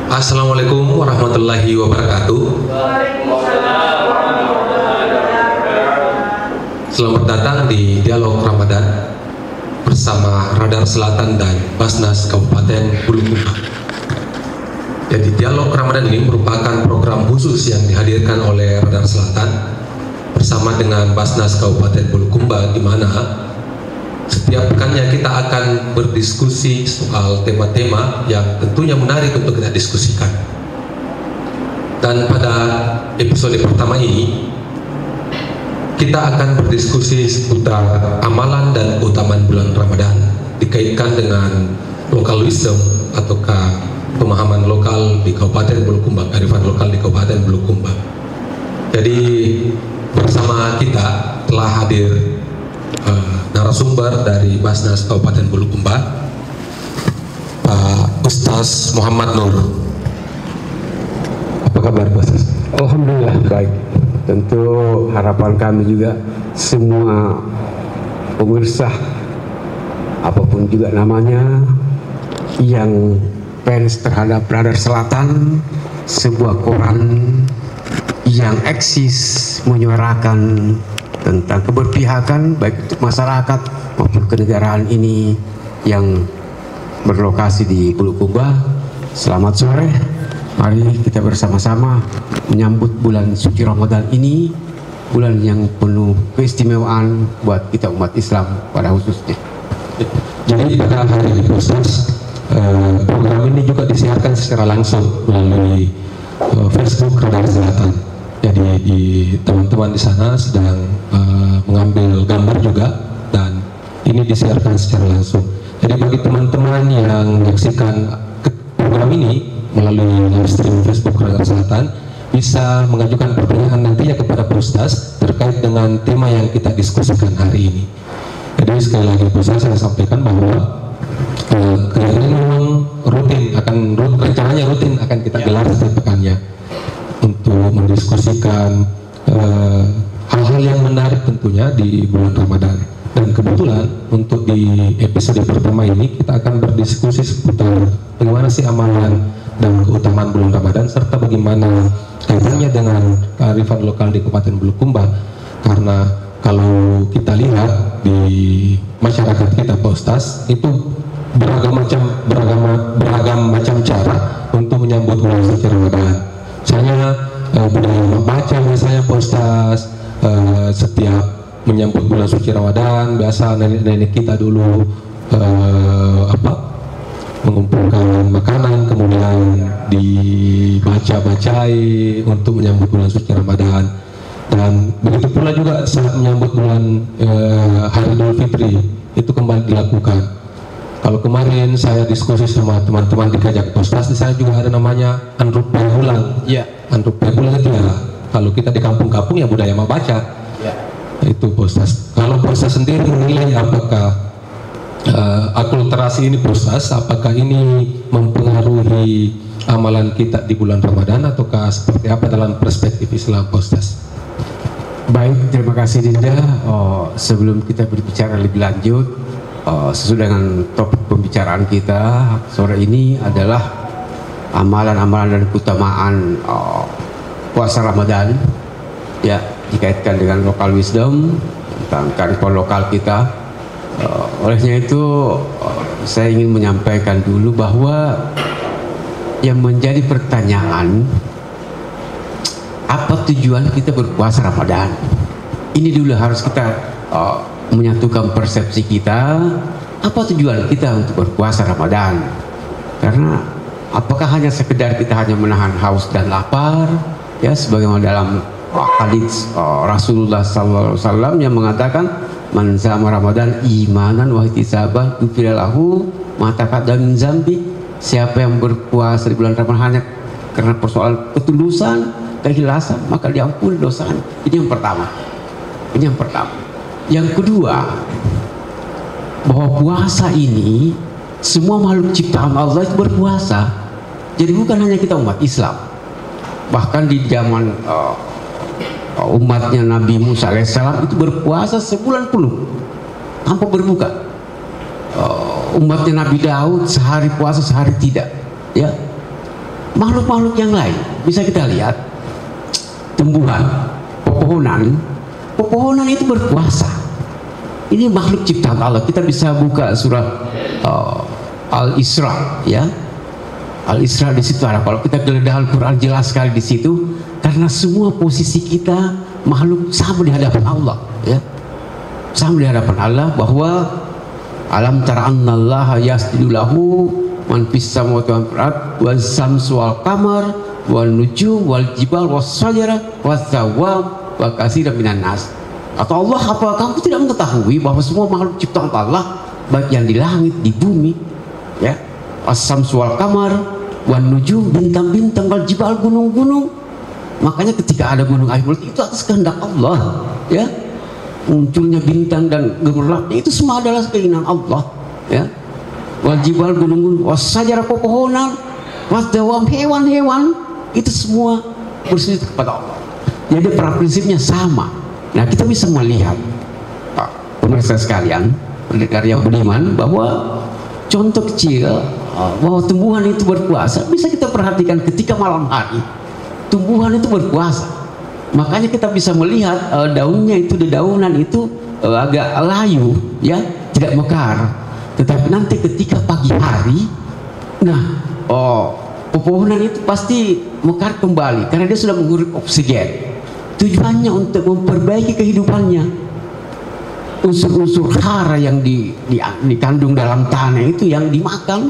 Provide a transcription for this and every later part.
Assalamualaikum warahmatullahi wabarakatuh. Selamat datang di Dialog Ramadan bersama Radar Selatan dan Basnas Kabupaten Bulukumba. Jadi Dialog Ramadan ini merupakan program khusus yang dihadirkan oleh Radar Selatan bersama dengan Basnas Kabupaten Bulukumba, di mana setiap pekannya kita akan berdiskusi soal tema-tema yang tentunya menarik untuk kita diskusikan. Dan pada episode pertama ini kita akan berdiskusi seputar amalan dan keutamaan bulan Ramadan dikaitkan dengan local wisdom ataukah pemahaman lokal di Kabupaten Bulukumba, kearifan lokal di Kabupaten Bulukumba. Jadi bersama kita telah hadir narasumber dari Basnas Kabupaten Bulukumba, Pak Ustaz Muhammad Nur. Apa kabar Ustaz? Alhamdulillah baik. Tentu harapan kami juga semua pemirsa apapun juga namanya yang fans terhadap Radar Selatan, sebuah koran yang eksis menyuarakan tentang keberpihakan baik untuk masyarakat maupun kenegaraan ini yang berlokasi di Bulukumba. Selamat sore, mari kita bersama-sama menyambut bulan suci Ramadan ini, bulan yang penuh keistimewaan buat kita umat Islam pada khususnya. Jadi pada hari ini Ustaz, program ini juga disiarkan secara langsung melalui Facebook Radar Selatan. Jadi di teman-teman di sana sedang mengambil gambar juga, dan ini disiarkan secara langsung. Jadi bagi teman-teman yang menyaksikan program ini melalui live stream Facebook Radar Selatan, bisa mengajukan pertanyaan nantinya kepada Pak Ustaz terkait dengan tema yang kita diskusikan hari ini. Jadi sekali lagi Ustaz, saya sampaikan bahwa kegiatan ini memang rencananya rutin akan kita gelar setiap pekannya untuk mendiskusikan hal-hal yang menarik tentunya di bulan Ramadan. Dan kebetulan untuk di episode pertama ini kita akan berdiskusi seputar bagaimana sih amalan dan keutamaan bulan Ramadan, serta bagaimana kaitannya dengan kearifan lokal di Kabupaten Bulukumba. Karena kalau kita lihat di masyarakat kita Pak Ustaz, itu beragam macam cara untuk menyambut bulan suci Ramadan. Misalnya budaya membaca misalnya Pak Ustaz, setiap menyambut bulan suci Ramadan biasa nenek-nenek kita dulu mengumpulkan makanan kemudian dibaca-bacai untuk menyambut bulan suci Ramadan. Dan begitu pula juga saat menyambut bulan Hari Idul Fitri itu kembali dilakukan. Kalau kemarin saya diskusi sama teman-teman di Kajak Postas, di sana juga ada namanya Andruk Pehulang. Ya. Andruk Pehulang itu ya, kalau kita di kampung-kampung ya budaya membaca. Ya. Itu Postas. Kalau Postas sendiri menilai apakah akulturasi ini Postas, apakah ini mempengaruhi amalan kita di bulan Ramadan ataukah seperti apa dalam perspektif Islam Postas? Baik, terima kasih Dinda. Sebelum kita berbicara lebih lanjut, sesuai dengan topik pembicaraan kita sore ini adalah amalan-amalan dan keutamaan puasa Ramadan, ya, dikaitkan dengan local wisdom tentang kearifan lokal kita. Olehnya itu saya ingin menyampaikan dulu bahwa yang menjadi pertanyaan, apa tujuan kita berpuasa Ramadan? Ini dulu harus kita menyatukan persepsi kita. Apa tujuan kita untuk berpuasa Ramadan? Karena apakah hanya sekedar kita hanya menahan haus dan lapar, ya, sebagaimana dalam hadits Rasulullah SAW yang mengatakan man sama Ramadan imanan wa ihtisaban ghufira lahu ma taqaddama min dzambi. Siapa yang berpuasa di bulan Ramadan hanya karena persoalan ketulusan, keikhlasan, maka diampuni dosanya. Ini yang pertama. Yang kedua, bahwa puasa ini semua makhluk ciptaan Allah itu berpuasa. Jadi bukan hanya kita umat Islam. Bahkan di zaman umatnya Nabi Musa alaihissalam itu berpuasa sebulan penuh tanpa berbuka. Umatnya Nabi Daud sehari puasa sehari tidak, ya. makhluk-makhluk yang lain bisa kita lihat, tumbuhan, pepohonan itu berkuasa. Ini makhluk ciptaan Allah. Kita bisa buka surah Al-Isra, ya. Al-Isra di situ ada. Kalau kita geledah Al-Quran jelas sekali di situ, karena semua posisi kita makhluk sama di hadapan Allah, ya. Sama di hadapan Allah, bahwa alam tara annallaha yasjudu lahu man fis samawati wal ardh was samsu wal qamar wan nujum wal jibal was syajara was dawab wa katsiran minan nas. Atau Allah, apa kamu tidak mengetahui bahwa semua makhluk ciptaan Allah, baik yang di langit, di bumi, ya, as-samsu wal qamar wan nujum, bintang-bintang, wal jibal, gunung-gunung. Makanya ketika ada gunung api meletus, itu atas kehendak Allah, ya. Munculnya bintang dan gemerlapnya itu semua adalah keinginan Allah, ya. Wal jibal, gunung-gunung, was syajara, pepohonan, was dawam, hewan-hewan, itu semua bersujud kepada Allah. Jadi prinsipnya sama. Nah, kita bisa melihat, pemirsa sekalian, pendengar yang budiman, bahwa contoh kecil bahwa tumbuhan itu berkuasa bisa kita perhatikan ketika malam hari. Tumbuhan itu berkuasa. Makanya kita bisa melihat daunnya itu, dedaunan itu agak layu, ya, tidak mekar. Tetapi nanti ketika pagi hari, nah, pepohonan itu pasti mekar kembali karena dia sudah menghirup oksigen. Tujuannya untuk memperbaiki kehidupannya. Unsur-unsur hara yang dikandung dalam tanah itu yang dimakan,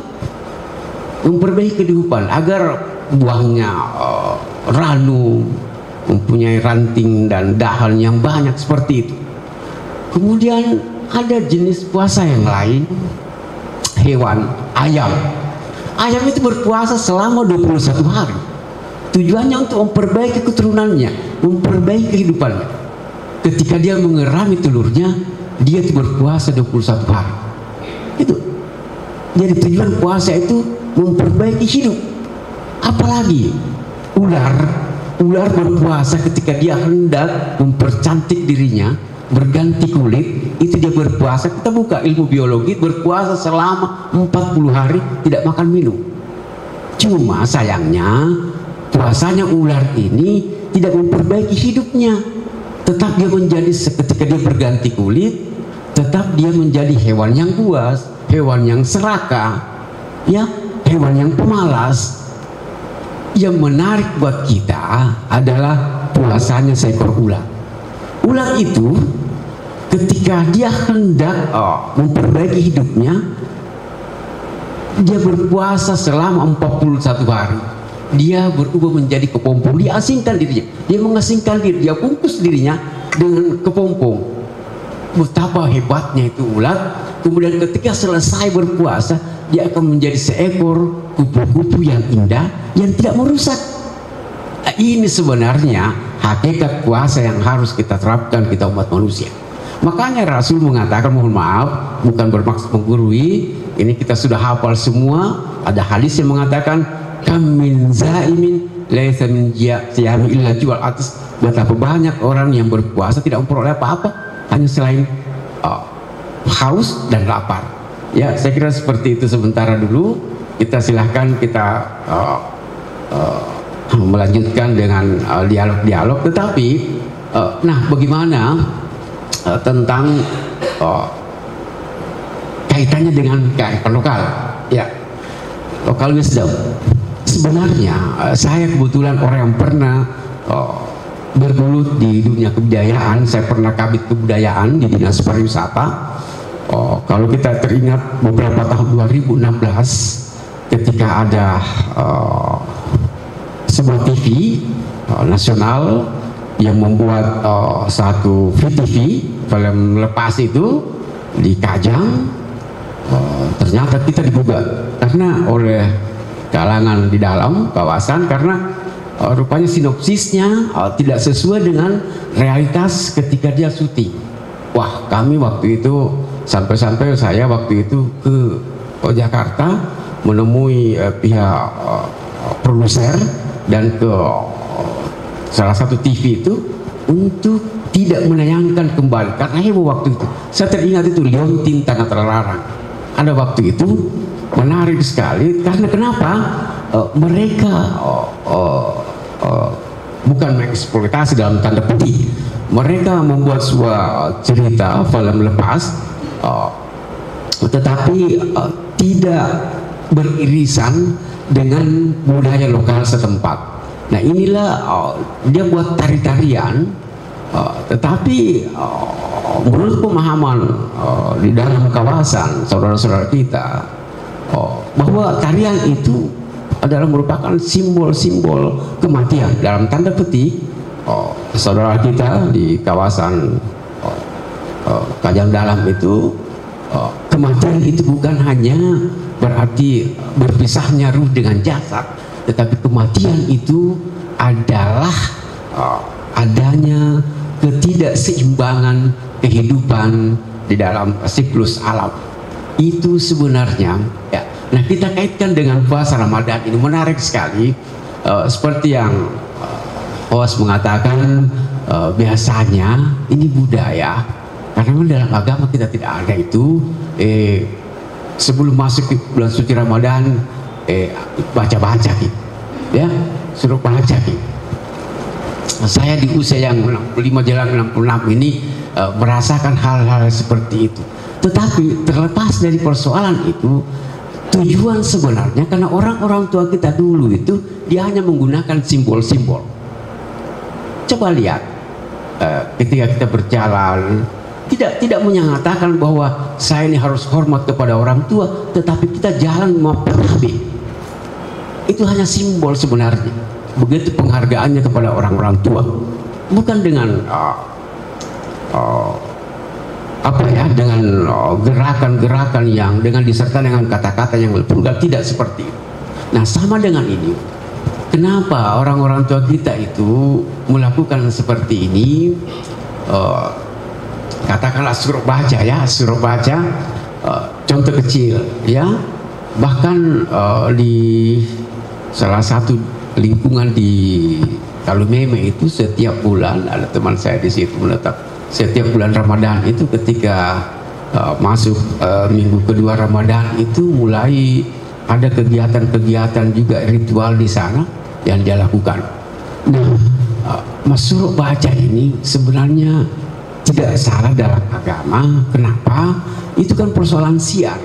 memperbaiki kehidupan agar buahnya ranum, mempunyai ranting dan dahan yang banyak seperti itu. Kemudian ada jenis puasa yang lain, hewan, ayam. Ayam itu berpuasa selama 21 hari. Tujuannya untuk memperbaiki keturunannya, memperbaiki kehidupannya. Ketika dia mengerami telurnya, dia itu berpuasa 21 hari. Itu. Jadi tujuan puasa itu memperbaiki hidup. Apalagi ular berpuasa ketika dia hendak mempercantik dirinya, berganti kulit, itu dia berpuasa. Kita buka ilmu biologi, berpuasa selama 40 hari tidak makan minum. Cuma sayangnya puasanya ular ini tidak memperbaiki hidupnya. Tetap dia menjadi, ketika dia berganti kulit, tetap dia menjadi hewan yang buas, hewan yang serakah, ya, hewan yang pemalas. Yang menarik buat kita adalah puasanya seekor ular. Ular itu ketika dia hendak memperbaiki hidupnya, dia berpuasa selama 41 hari. Dia berubah menjadi kepompong, dia asingkan dirinya, dia mengasingkan diri, dia bungkus dirinya dengan kepompong. Betapa hebatnya itu ular. Kemudian ketika selesai berpuasa, dia akan menjadi seekor kupu-kupu yang indah, yang tidak merusak. Ini sebenarnya hakikat puasa yang harus kita terapkan, kita umat manusia. Makanya Rasul mengatakan, mohon maaf, bukan bermaksud menggurui, ini kita sudah hafal semua. Ada hadis yang mengatakan, kamin zaimin laisa min siyami illa jual atas. Betapa banyak orang yang berpuasa tidak memperoleh apa-apa, hanya selain haus dan lapar. Ya, saya kira seperti itu sementara dulu. Kita silahkan kita melanjutkan dengan dialog-dialog. Tetapi nah, bagaimana tentang kaitannya dengan kearifan lokal? Ya, local wisdom. Sebenarnya saya kebetulan orang yang pernah bergelut di dunia kebudayaan. Saya pernah kabit kebudayaan di dinas pariwisata. Kalau kita teringat beberapa tahun 2016 ketika ada sebuah TV nasional yang membuat satu VTV film lepas itu di Kajang, ternyata kita digugat karena oleh kalangan di dalam kawasan karena rupanya sinopsisnya tidak sesuai dengan realitas ketika dia syuting. Wah, kami waktu itu sampai-sampai saya waktu itu ke Jakarta menemui pihak produser dan ke salah satu TV itu untuk tidak menayangkan kembali karena heboh waktu itu. Saya teringat itu Liontin Tanah Terlarang. Ada waktu itu menarik sekali karena kenapa? mereka bukan mengeksploitasi dalam tanda petik. Mereka membuat sebuah cerita film lepas, tetapi tidak beririsan dengan budaya lokal setempat. Nah inilah dia buat tari-tarian, tetapi menurut pemahaman di dalam kawasan saudara-saudara kita, bahwa tarian itu adalah merupakan simbol-simbol kematian dalam tanda petik. Saudara kita di kawasan Kajang Dalam itu, kematian itu bukan hanya berarti berpisahnya ruh dengan jasad, tetapi kematian itu adalah adanya ketidakseimbangan kehidupan di dalam siklus alam. Itu sebenarnya ya. Nah kita kaitkan dengan puasa Ramadan ini menarik sekali, seperti yang host mengatakan, biasanya ini budaya, karena dalam agama kita tidak ada itu. Sebelum masuk ke bulan suci Ramadan, baca-baca gitu, ya, suruh baca gitu. Saya di usia yang 65 jalan 66 ini merasakan hal-hal seperti itu. Tetapi terlepas dari persoalan itu, tujuan sebenarnya karena orang-orang tua kita dulu itu dia hanya menggunakan simbol-simbol. Coba lihat, ketika kita berjalan, tidak menyatakan bahwa saya ini harus hormat kepada orang tua, tetapi kita jalan memperabi. Itu hanya simbol sebenarnya. Begitu penghargaannya kepada orang-orang tua, bukan dengan dengan gerakan-gerakan yang dengan disertai dengan kata-kata yang vulgar, tidak seperti itu. Nah sama dengan ini. Kenapa orang-orang tua kita itu melakukan seperti ini? Katakanlah suruh baca ya, suruh baca. Contoh kecil ya, bahkan di salah satu lingkungan di Kalumeme itu setiap bulan ada teman saya di situ menetap. Setiap bulan Ramadan itu ketika masuk minggu kedua Ramadan itu mulai ada kegiatan-kegiatan juga ritual di sana yang dia lakukan. Nah, suruh baca ini sebenarnya tidak salah dalam agama. Kenapa? Itu kan persoalan siar.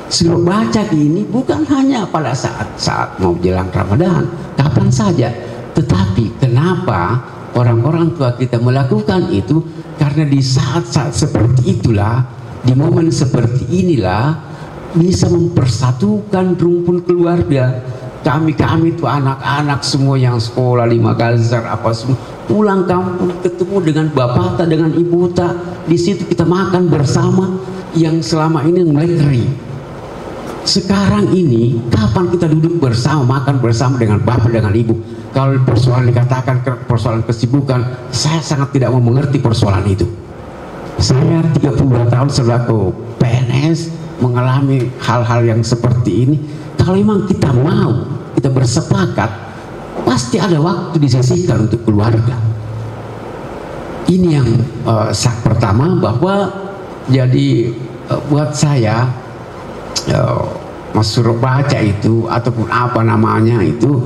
Suruh baca ini bukan hanya pada saat mau jelang Ramadan, kapan saja. Tetapi kenapa orang-orang tua kita melakukan itu? Karena di saat-saat seperti itulah, di momen seperti inilah bisa mempersatukan rumpun keluarga. Kami itu anak-anak semua yang sekolah 5 kali apa semua pulang kampung ketemu dengan bapak dengan ibu di situ kita makan bersama yang selama ini mulai kering. Sekarang ini kapan kita duduk bersama makan bersama dengan bapak dengan ibu? Kalau persoalan dikatakan persoalan kesibukan, saya sangat tidak mau mengerti persoalan itu. Saya 32 tahun selaku PNS mengalami hal-hal yang seperti ini. Kalau memang kita mau, kita bersepakat, pasti ada waktu disisihkan untuk keluarga. Ini yang pertama, bahwa jadi buat saya suruh baca itu ataupun apa namanya itu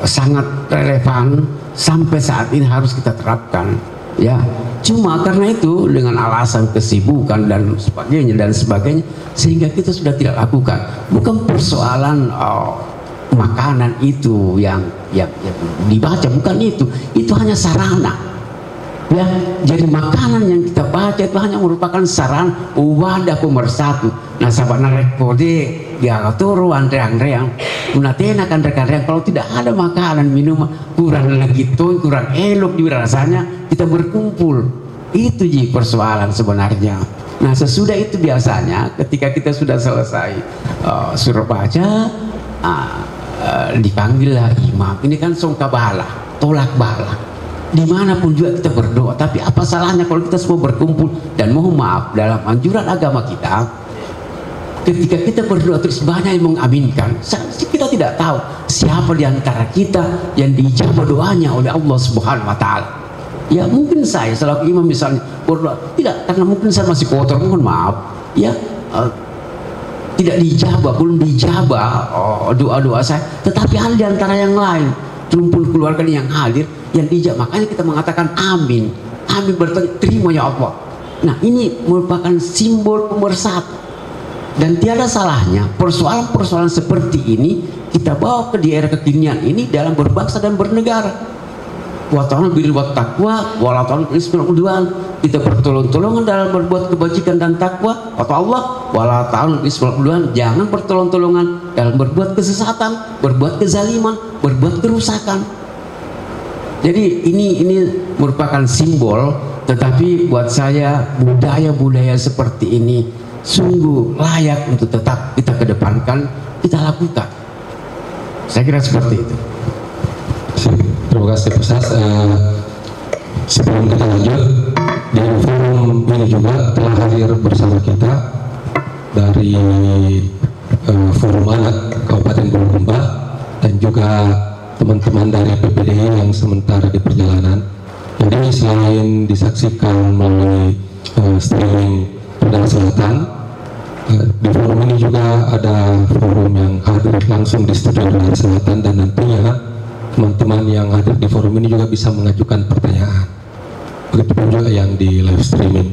sangat relevan sampai saat ini harus kita terapkan ya. Cuma karena itu dengan alasan kesibukan dan sebagainya sehingga kita sudah tidak lakukan. Bukan persoalan makanan itu yang dibaca, bukan itu hanya sarana ya. Jadi makanan yang kita baca itu hanya merupakan sarana wadah pemersatu. Nah sahabat narekode dia turu andreang unatena kan rekan-rekan, kalau tidak ada makanan minuman kurang lagi tuh kurang elok juga rasanya kita berkumpul. Itu ji persoalan sebenarnya. Nah sesudah itu biasanya ketika kita sudah selesai suruh baca, dipanggillah imam. Ini kan songka bala, tolak bala. Dimanapun juga kita berdoa. Tapi apa salahnya kalau kita semua berkumpul? Dan mohon maaf, dalam anjuran agama kita, ketika kita berdoa terus banyak yang mengaminkan, kita tidak tahu siapa di antara kita yang dijabah doanya oleh Allah Subhanahu wa Ta'ala. Ya mungkin saya selaku imam misalnya berdoa tidak, karena mungkin saya masih kotor, mohon maaf ya. tidak dijabah, belum dijabah doa-doa saya, tetapi ada di antara yang lain, rumpun keluarga yang hadir yang dijabah. Makanya kita mengatakan amin, amin berarti terima ya Allah. Nah, ini merupakan simbol pemersatu, dan tiada salahnya persoalan-persoalan seperti ini kita bawa ke di era kekinian ini dalam berbangsa dan bernegara. Wa ta'awunu bil birri wat taqwa wa la ta'awunu 'alal itsmi wal 'udwan. Kita bertolong-tolongan dalam berbuat kebajikan dan takwa, kata Allah, wa la ta'awunu 'alal itsmi wal 'udwan. Jangan bertolong-tolongan dalam berbuat kesesatan, berbuat kezaliman, berbuat kerusakan. Jadi ini merupakan simbol, tetapi buat saya budaya-budaya seperti ini sungguh layak untuk tetap kita kedepankan, kita lakukan. Saya kira seperti itu. Terima kasih Ustaz. Sebelum kita lanjut, di forum ini juga telah hadir bersama kita dari Forum Anak Kabupaten Bulukumba dan juga teman-teman dari PPDI yang sementara di perjalanan. Jadi selain disaksikan melalui streaming Padang Selatan, di forum ini juga ada forum yang hadir langsung di studio Padang Selatan, dan nantinya teman-teman yang hadir di forum ini juga bisa mengajukan pertanyaan. Begitupun juga yang di live streaming.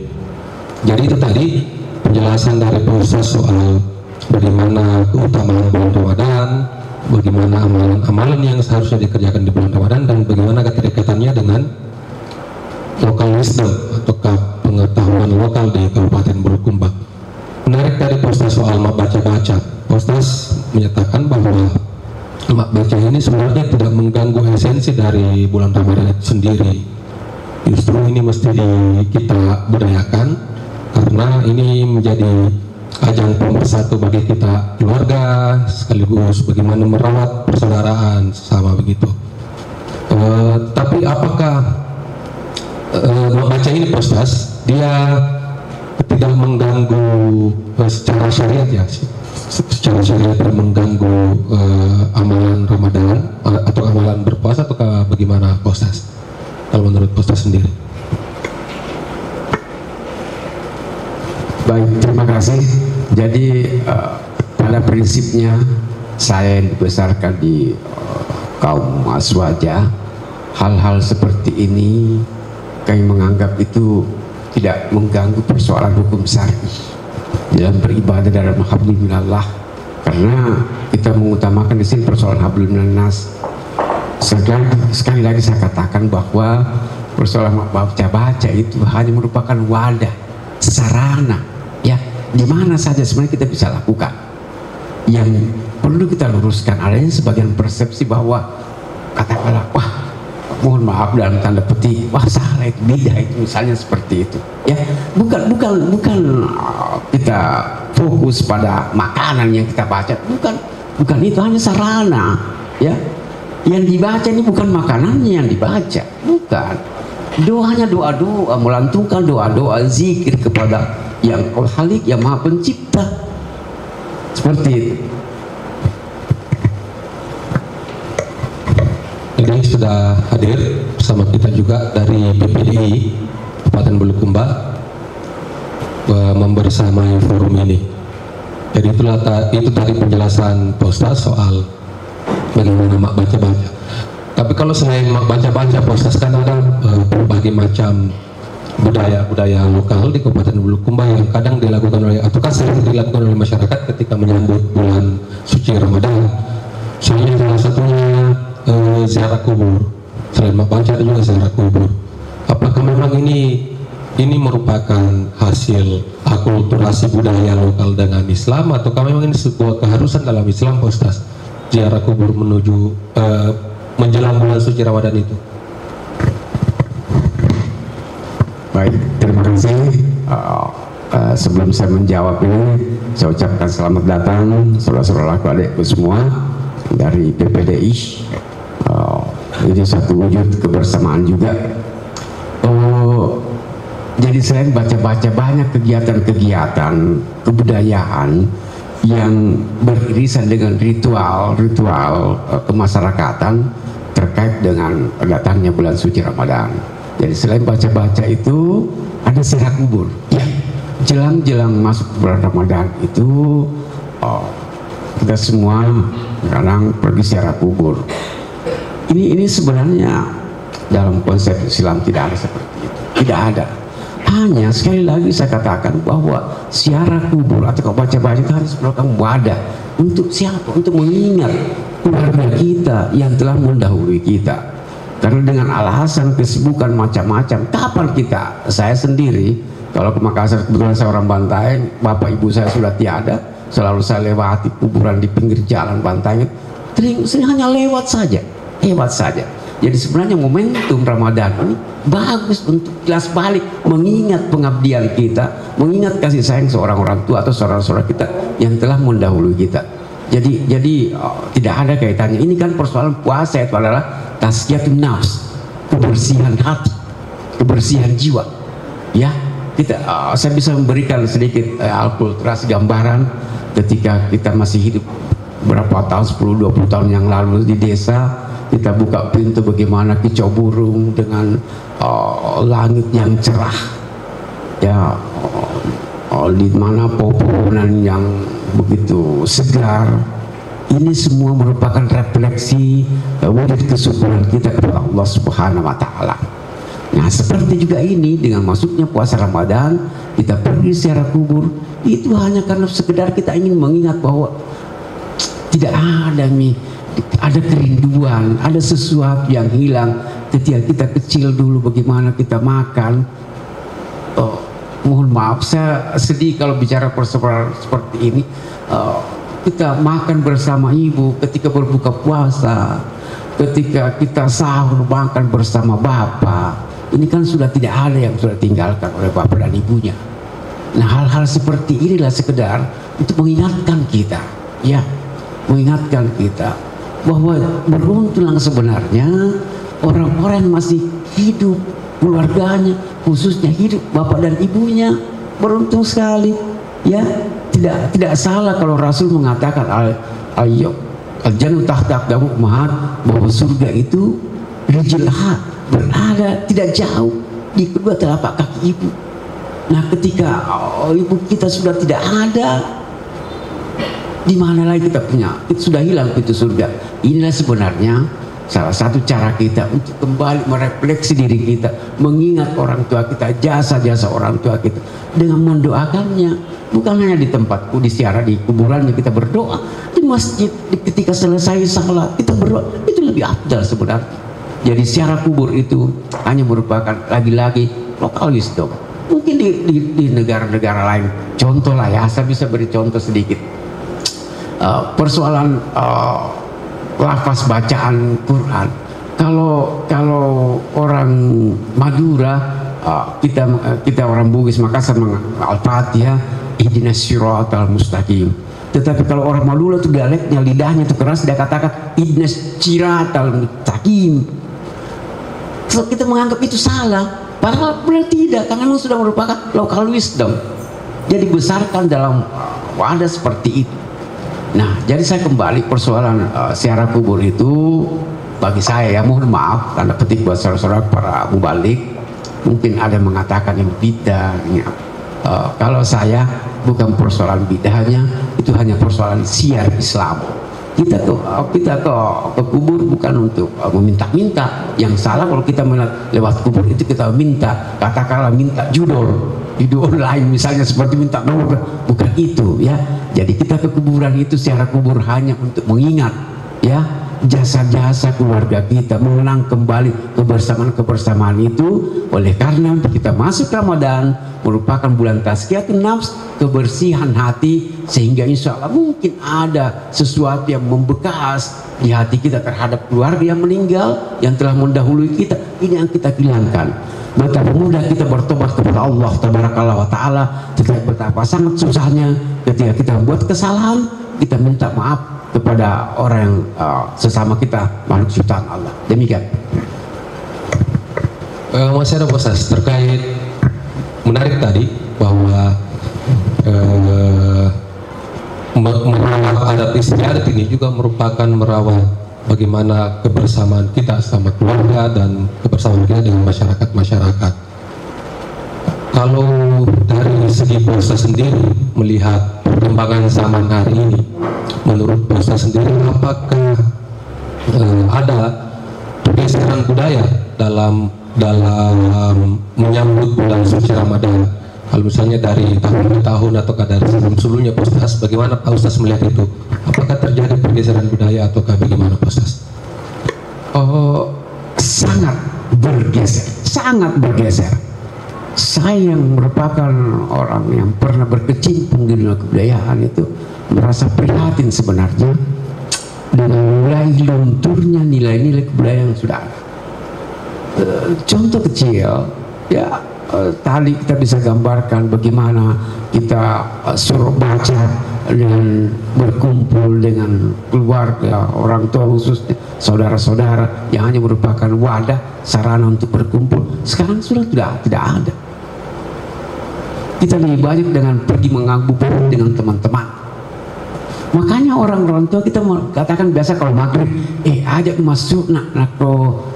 Jadi itu tadi penjelasan dari Pak Ustaz soal bagaimana keutamaan bulan Ramadan, bagaimana amalan-amalan yang seharusnya dikerjakan di bulan Ramadan, dan bagaimana keterikatannya dengan local wisdom atau pengetahuan lokal di Kabupaten Bulukumba. Menarik dari Pak Ustaz soal baca-baca. Pak Ustaz menyatakan bahwa mak baca ini sebenarnya tidak mengganggu esensi dari bulan Ramadan itu sendiri. Justru ini mesti kita budayakan, karena ini menjadi ajang pemersatu bagi kita keluarga, sekaligus bagaimana merawat persaudaraan sesama begitu. Tapi apakah mak baca ini Pak Ustaz, dia tidak mengganggu secara syariat ya? Secara syariat mengganggu amalan Ramadan atau amalan berpuasa, atau bagaimana Pak Ustaz? Kalau menurut Pak Ustaz sendiri. Baik, terima kasih. Jadi pada prinsipnya saya dibesarkan di kaum Aswaja, hal-hal seperti ini kami menganggap itu tidak mengganggu persoalan hukum syar'i dalam beribadah dalam hablum minallah, karena kita mengutamakan di sini persoalan hablum minannas. Sekali lagi saya katakan bahwa persoalan baca-baca itu hanya merupakan wadah, sarana, ya, di mana saja sebenarnya kita bisa lakukan. Yang perlu kita luruskan adanya sebagian persepsi bahwa katakanlah, wah, mohon maaf dalam tanda petik, wah salah itu, bidah itu, misalnya seperti itu, ya. Bukan kita fokus pada makanan yang kita baca, bukan itu, hanya sarana, ya. Yang dibaca ini bukan makanannya yang dibaca, bukan. Doanya doa-doa, melantunkan doa-doa zikir kepada yang Al-Khaliq, yang Maha Pencipta, seperti itu. Ini sudah hadir bersama kita juga dari PPDI Kabupaten Bulukumba membersamai forum ini. Jadi itu tadi penjelasan Pak Ustaz soal bagaimana mak baca-baca. Tapi kalau selain mak baca-baca, Pak Ustaz, kan ada berbagai macam budaya-budaya lokal di Kabupaten Bulukumba yang kadang dilakukan oleh, atau kan sering dilakukan oleh masyarakat ketika menyambut bulan suci Ramadan. Soalnya salah satunya ziarah kubur. Selain mak baca ada juga ziarah kubur. Apakah memang ini merupakan hasil akulturasi budaya lokal dengan Islam, ataukah memang ini sebuah keharusan dalam Islam, Pak Ustaz, ziarah kubur menuju menjelang bulan suci Ramadan itu? Baik, terima kasih. Sebelum saya menjawab ini, saya ucapkan selamat datang saudara-saudaraku, adikku semua dari PPDI. Ini satu wujud kebersamaan juga. Jadi selain baca-baca, banyak kegiatan-kegiatan kebudayaan yang beririsan dengan ritual kemasyarakatan terkait dengan datangnya bulan suci Ramadan. Jadi selain baca-baca itu ada ziarah kubur. Ya, jelang masuk bulan Ramadan itu kita semua kadang pergi ziarah kubur. Ini sebenarnya dalam konsep Islam tidak ada seperti itu, tidak ada. Hanya sekali lagi saya katakan bahwa ziarah kubur atau baca-baca itu harus melakukan wadah untuk siapa? Untuk mengingat keluarga kita yang telah mendahului kita. Karena dengan alasan kesibukan macam-macam, kapan saya sendiri, kalau ke Makassar, kebetulan saya orang Bantaeng, bapak ibu saya sudah tiada, selalu saya lewati kuburan di pinggir jalan Bantaeng, sering hanya lewat saja. Jadi sebenarnya momentum Ramadan ini bagus untuk jelas balik, mengingat pengabdian kita, mengingat kasih sayang seorang orang tua atau saudara-saudara kita yang telah mendahului kita. Jadi tidak ada kaitannya. Ini kan persoalan puasa itu adalah tazkiyatun nafs, kebersihan hati, kebersihan jiwa. Ya, saya bisa memberikan sedikit alkulturasi gambaran ketika kita masih hidup berapa tahun, 10-20 tahun yang lalu di desa. Kita buka pintu bagaimana kicau burung dengan langit yang cerah, ya, di mana pepohonan yang begitu segar. Ini semua merupakan refleksi wujud kesyukuran kita kepada Allah Subhanahu Wa Taala. Nah, seperti juga ini dengan masuknya puasa Ramadan, kita pergi ziarah kubur itu hanya karena sekedar kita ingin mengingat bahwa tidak ada kerinduan, ada sesuatu yang hilang ketika kita kecil dulu, bagaimana kita makan. Mohon maaf, saya sedih kalau bicara persoalan seperti ini. Kita makan bersama ibu ketika berbuka puasa, ketika kita sahur makan bersama bapak. Ini kan sudah tidak ada yang sudah tinggalkan oleh bapak dan ibunya. Nah, hal-hal seperti inilah sekedar untuk mengingatkan kita, ya, mengingatkan kita bahwa beruntunglah sebenarnya orang-orang yang masih hidup, keluarganya khususnya hidup bapak dan ibunya, beruntung sekali. Ya, tidak salah kalau Rasul mengatakan al-jannatu tahta aqdamil ummahat, bahwa surga itu rijlha, berada tidak jauh di kedua telapak kaki ibu. Nah, ketika ibu kita sudah tidak ada, di mana lagi kita punya? Itu sudah hilang pintu surga. Inilah sebenarnya salah satu cara kita untuk kembali merefleksi diri kita, mengingat orang tua kita, jasa-jasa orang tua kita, dengan mendoakannya. Bukan hanya di tempatku, di ziarah, di kuburannya kita berdoa, di masjid ketika selesai salat kita berdoa, itu lebih afdal sebenarnya. Jadi ziarah kubur itu hanya merupakan lagi-lagi lokal wisdom. Mungkin di negara-negara lain, contoh lah ya, saya bisa beri contoh sedikit. Persoalan lafaz bacaan Quran, kalau orang Madura, kita orang Bugis Makassar Al-Fatihah ihdinas siratal mustaqim. Tetapi kalau orang Madura itu dialeknya, lidahnya itu keras, dia katakan ihdinas siratal mustaqim. So, kita menganggap itu salah, padahal benar tidak, karena memang sudah merupakan local wisdom. Jadi besarkan dalam wadah seperti itu. Nah, jadi saya kembali persoalan ziarah kubur itu bagi saya, ya, mohon maaf tanda petik buat saudara-saudara para mubalik, mungkin ada yang mengatakan ini bidah. Kalau saya bukan persoalan bidahnya, itu hanya persoalan siar Islam. Kita ke kubur bukan untuk meminta-minta. Yang salah kalau kita lewat kubur itu kita minta, katakanlah minta judul lain, misalnya seperti minta nomor, bukan itu, ya. Jadi kita ke kuburan itu secara kubur hanya untuk mengingat, ya, jasa-jasa keluarga kita, mengenang kembali kebersamaan itu. Oleh karena kita masuk Ramadan merupakan bulan tazkiyatun nafs, kebersihan hati, sehingga insya Allah mungkin ada sesuatu yang membekas di hati kita terhadap keluarga yang meninggal, yang telah mendahului kita. Ini yang kita hilangkan. Betapa mudah kita bertobat kepada Allah Tabarakallah wa Ta'ala, tetapi betapa sangat susahnya ketika kita membuat kesalahan, kita minta maaf kepada orang yang sesama kita, makhluk ciptaan Allah. Demikian. Masih ada proses terkait menarik tadi bahwa merawat adat istiadat ini juga merupakan merawat bagaimana kebersamaan kita sama keluarga dan kebersamaan kita dengan masyarakat. Kalau dari segi puasa sendiri, melihat perkembangan zaman hari ini, menurut Pak Ustaz sendiri apakah ada pergeseran budaya dalam menyambut bulan suci Ramadan? Kalau misalnya dari tahun ke tahun atau dari sebelum-sebelumnya Pak Ustaz, bagaimana Pak Ustaz melihat itu? Apakah terjadi pergeseran budaya ataukah bagaimana Pak Ustaz? Sangat bergeser. Saya yang merupakan orang yang pernah berkecimpung di dunia kebudayaan itu merasa prihatin sebenarnya dengan mulai lunturnya nilai-nilai kebudayaan yang sudah ada. Contoh kecil, ya tadi kita bisa gambarkan bagaimana kita suruh baca dan berkumpul dengan keluarga, orang tua khususnya, saudara-saudara yang hanya merupakan wadah sarana untuk berkumpul. Sekarang sudah tidak ada. Kita lebih banyak dengan pergi mengabuburit dengan teman-teman. Makanya orang tua kita katakan biasa kalau maghrib, ajak masuk nak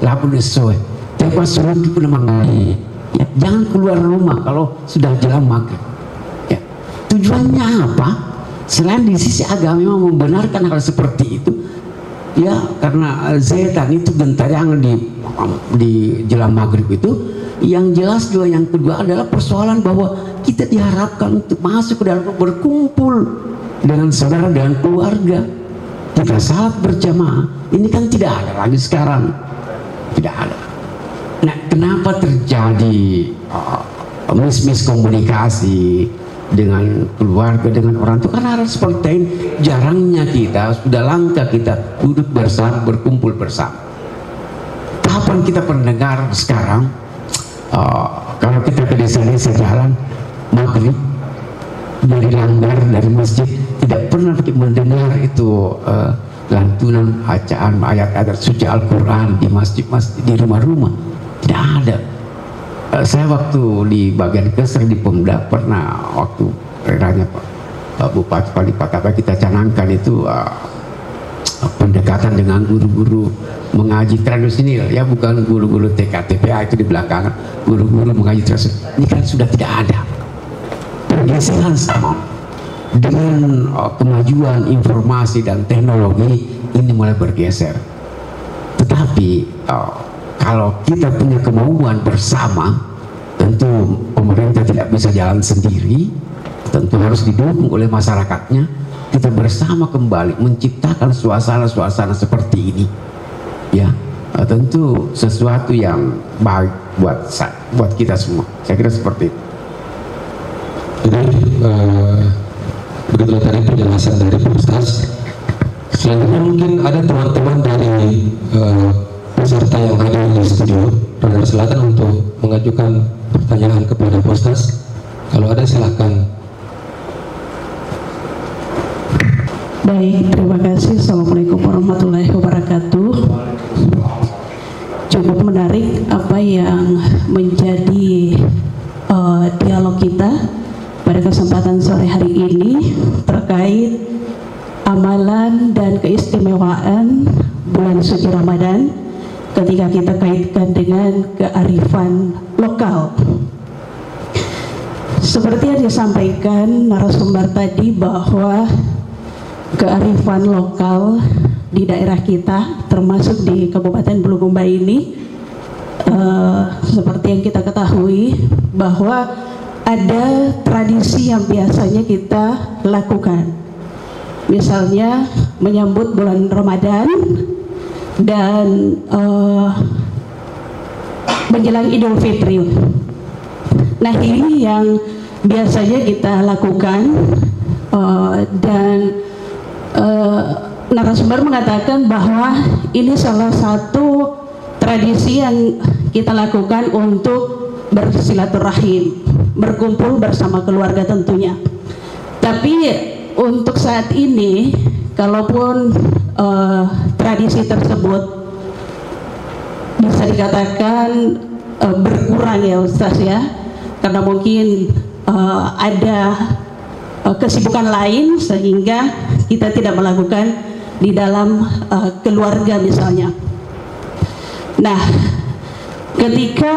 labu desoy. Tiap suruh kita mengali. Ya, jangan keluar rumah kalau sudah jelang maghrib. Ya. Tujuannya apa? Selain di sisi agama memang membenarkan hal seperti itu, ya karena setan itu gentayangan di jelang maghrib itu. Yang jelas juga yang kedua adalah persoalan bahwa kita diharapkan untuk masuk ke dalam berkumpul dengan saudara dan keluarga. Kita salat berjamaah. Ini kan tidak ada lagi sekarang, tidak ada. Nah, kenapa terjadi miskomunikasi dengan keluarga, dengan orang tua? Karena hal seperti ini jarangnya kita, sudah langka kita duduk bersama, berkumpul bersama. Kapan kita mendengar sekarang kalau kita ke desa-desa jalan maghrib dari langgar, dari masjid, tidak pernah mendengar itu lantunan bacaan ayat-ayat suci Al-Quran di masjid-masjid, di rumah-rumah. Tidak ada. Saya waktu di bagian Kesr di Pemda pernah waktu eranya Pak Bupati Wali Kota kita canangkan itu pendekatan dengan guru-guru mengaji tradisional, ya bukan guru-guru TKTPA itu di belakang, guru-guru mengaji tradisional. Ini kan sudah tidak ada. Pergeseran sama dengan kemajuan informasi dan teknologi ini mulai bergeser. Tetapi kalau kita punya kemauan bersama, tentu pemerintah tidak bisa jalan sendiri, tentu harus didukung oleh masyarakatnya. Kita bersama kembali menciptakan suasana-suasana seperti ini, ya tentu sesuatu yang baik buat kita semua. Saya kira seperti itu. Jadi begitulah tadi penjelasan dari Pak Ustaz. Selanjutnya mungkin ada teman-teman dari peserta yang hadir di studio Radar Selatan untuk mengajukan pertanyaan kepada Pak Ustaz. Kalau ada silakan. Baik, terima kasih. Assalamualaikum warahmatullahi wabarakatuh. Cukup menarik apa yang menjadi dialog kita pada kesempatan sore hari ini terkait amalan dan keistimewaan bulan suci Ramadan ketika kita kaitkan dengan kearifan lokal. Seperti yang disampaikan narasumber tadi bahwa kearifan lokal di daerah kita termasuk di Kabupaten Bulukumba ini seperti yang kita ketahui bahwa ada tradisi yang biasanya kita lakukan, misalnya menyambut bulan Ramadan dan menjelang Idul Fitri. Nah, ini yang biasanya kita lakukan dan narasumber mengatakan bahwa ini salah satu tradisi yang kita lakukan untuk bersilaturahim, berkumpul bersama keluarga tentunya. Tapi untuk saat ini, kalaupun tradisi tersebut bisa dikatakan berkurang ya Ustaz ya, karena mungkin ada kesibukan lain sehingga kita tidak melakukan di dalam keluarga misalnya. Nah, ketika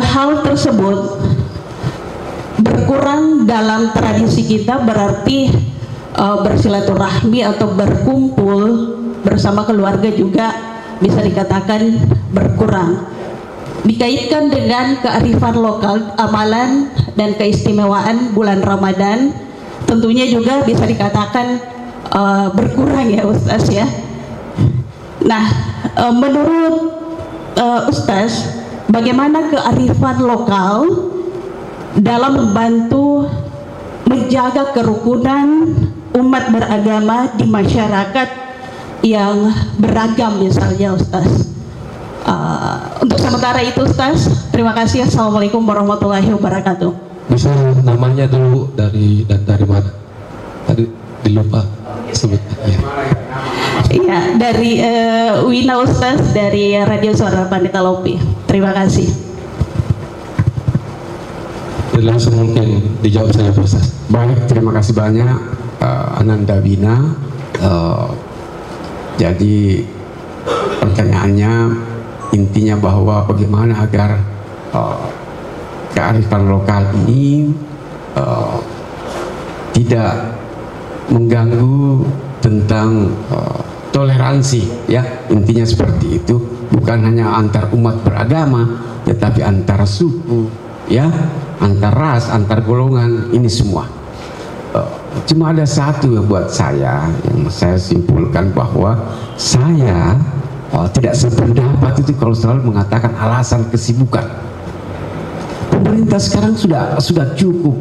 hal tersebut berkurang dalam tradisi kita berarti bersilaturahmi atau berkumpul bersama keluarga juga bisa dikatakan berkurang. Dikaitkan dengan kearifan lokal, amalan dan keistimewaan bulan Ramadan tentunya juga bisa dikatakan berkurang ya Ustaz ya. Nah, menurut Ustaz, bagaimana kearifan lokal dalam membantu menjaga kerukunan umat beragama di masyarakat yang beragam misalnya Ustaz? Untuk sementara itu Ustaz, terima kasih. Assalamualaikum warahmatullahi wabarakatuh. Bisa namanya dulu dari mana? Tadi dilupa sebutnya. Ya. Iya, dari Wina Ustaz dari Radio Suara Pandita Lopi. Terima kasih. Langsung mungkin dijawab saya Ustaz. Baik, terima kasih banyak Ananda Wina. Jadi pertanyaannya intinya bahwa bagaimana agar kearifan lokal ini tidak mengganggu tentang toleransi, ya, intinya seperti itu. Bukan hanya antar umat beragama, tetapi antar suku, ya, antar ras, antar golongan, ini semua. Cuma ada satu yang buat saya yang saya simpulkan, bahwa saya tidak sependapat itu kalau selalu mengatakan alasan kesibukan. Pemerintah sekarang sudah cukup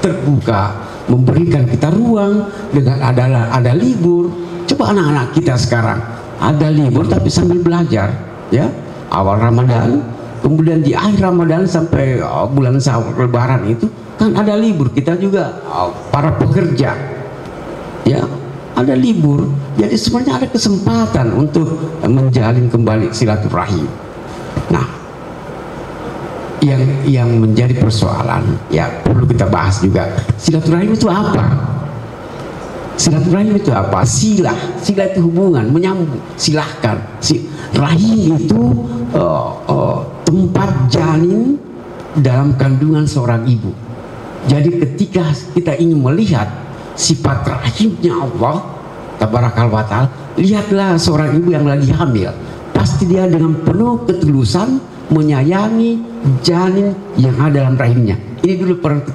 terbuka, memberikan kita ruang dengan ada libur. Coba anak-anak kita sekarang ada libur tapi sambil belajar, ya, awal Ramadan, kemudian di akhir Ramadan sampai bulan sahur Lebaran itu kan ada libur. Kita juga para pekerja, ya, ada libur. Jadi sebenarnya ada kesempatan untuk menjalin kembali silaturahim. Nah, yang menjadi persoalan, ya, perlu kita bahas juga, silaturahim itu apa? Silaturahim itu apa? Sila itu hubungan, menyambung, silahkan. Rahim itu tempat janin dalam kandungan seorang ibu. Jadi ketika kita ingin melihat sifat rahimnya Allah Tabarakal wa ta'ala, lihatlah seorang ibu yang lagi hamil. Pasti dia dengan penuh ketulusan menyayangi janin yang ada dalam rahimnya. Ini dulu perlu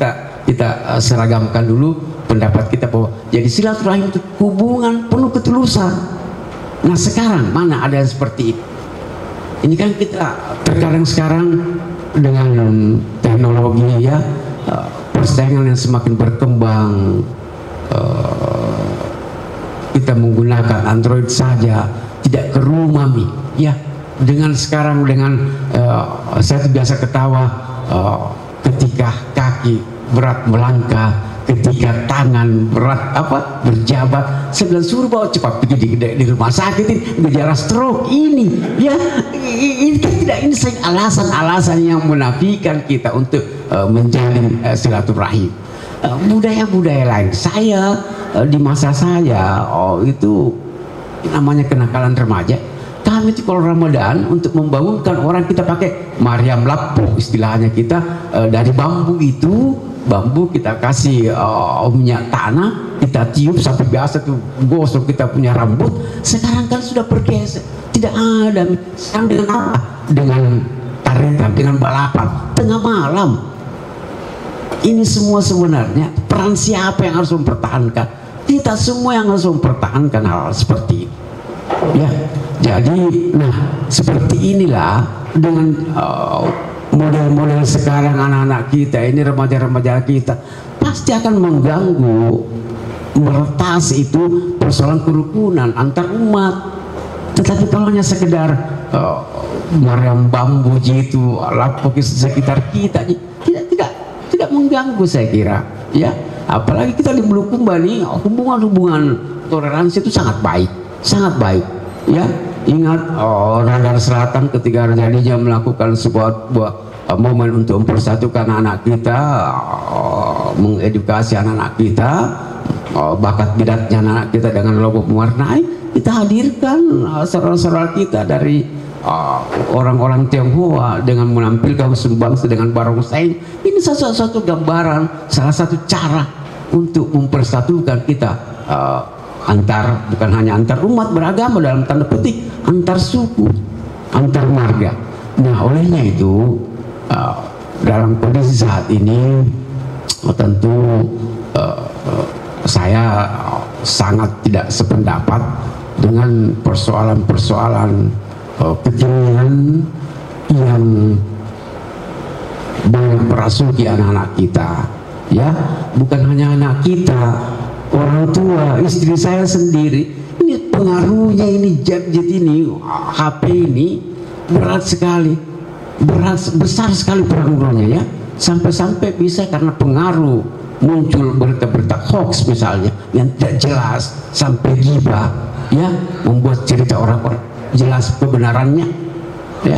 kita seragamkan dulu pendapat kita, bahwa jadi silaturahim itu hubungan penuh ketulusan. Nah, sekarang mana ada yang seperti itu? Ini kan kita terkadang sekarang dengan teknologi, ya, persaingan yang semakin berkembang, kita menggunakan Android saja, tidak ke rumah, ya. Dengan sekarang saya biasa ketawa ketika kaki berat melangkah, ketika tangan berat berjabat, saya bilang suruh bawa cepat pergi di rumah sakit, ini gejala stroke ini, ya. Ini tidak, ini alasan yang menafikan kita untuk menjalin silaturahim. Budaya-budaya lain, saya di masa saya itu namanya kenakalan remaja. Kami itu kalau Ramadan untuk membangunkan orang, kita pakai Maryam Lapo, istilahnya kita, dari bambu itu. Bambu kita kasih minyak tanah, kita tiup sampai biasa tuh gosok kita punya rambut. Sekarang kan sudah bergeser, tidak ada. Sekarang dengan apa? Dengan taretan, dengan balapan tengah malam. Ini semua sebenarnya peran siapa yang harus mempertahankan? Kita semua yang harus mempertahankan hal seperti ini, ya. Jadi, nah, seperti inilah dengan model-model sekarang anak-anak kita ini, remaja-remaja kita, pasti akan mengganggu, meretas itu persoalan kerukunan antar umat. Tetapi kalau hanya sekedar Maryam bambu itu lapuk di sekitar kita, tidak mengganggu, saya kira, ya. Apalagi kita di Bulukumba nih, hubungan toleransi itu sangat baik, ya. Ingat Radar Selatan ketika jadinya melakukan sebuah momen untuk mempersatukan anak kita, mengedukasi anak-anak kita, bakat minatnya anak kita dengan logo mewarnai, kita hadirkan saudara-saudara kita dari orang-orang Tionghoa dengan menampilkan sumbangsi dengan barongsai. Ini satu gambaran, salah satu cara untuk mempersatukan kita bukan hanya antar umat beragama dalam tanda petik, antar suku, antar marga. Nah, olehnya itu dalam kondisi saat ini tentu saya sangat tidak sependapat dengan persoalan-persoalan kekinian yang banyak merasuki anak-anak kita, ya, bukan hanya anak kita, orang tua, istri saya sendiri. Ini pengaruhnya, ini gadget ini, HP ini berat sekali, besar sekali pengaruhnya, ya, sampai-sampai bisa karena pengaruh muncul berita-berita hoax misalnya yang tidak jelas, sampai gibah, ya, membuat cerita orang-orang jelas kebenarannya, ya.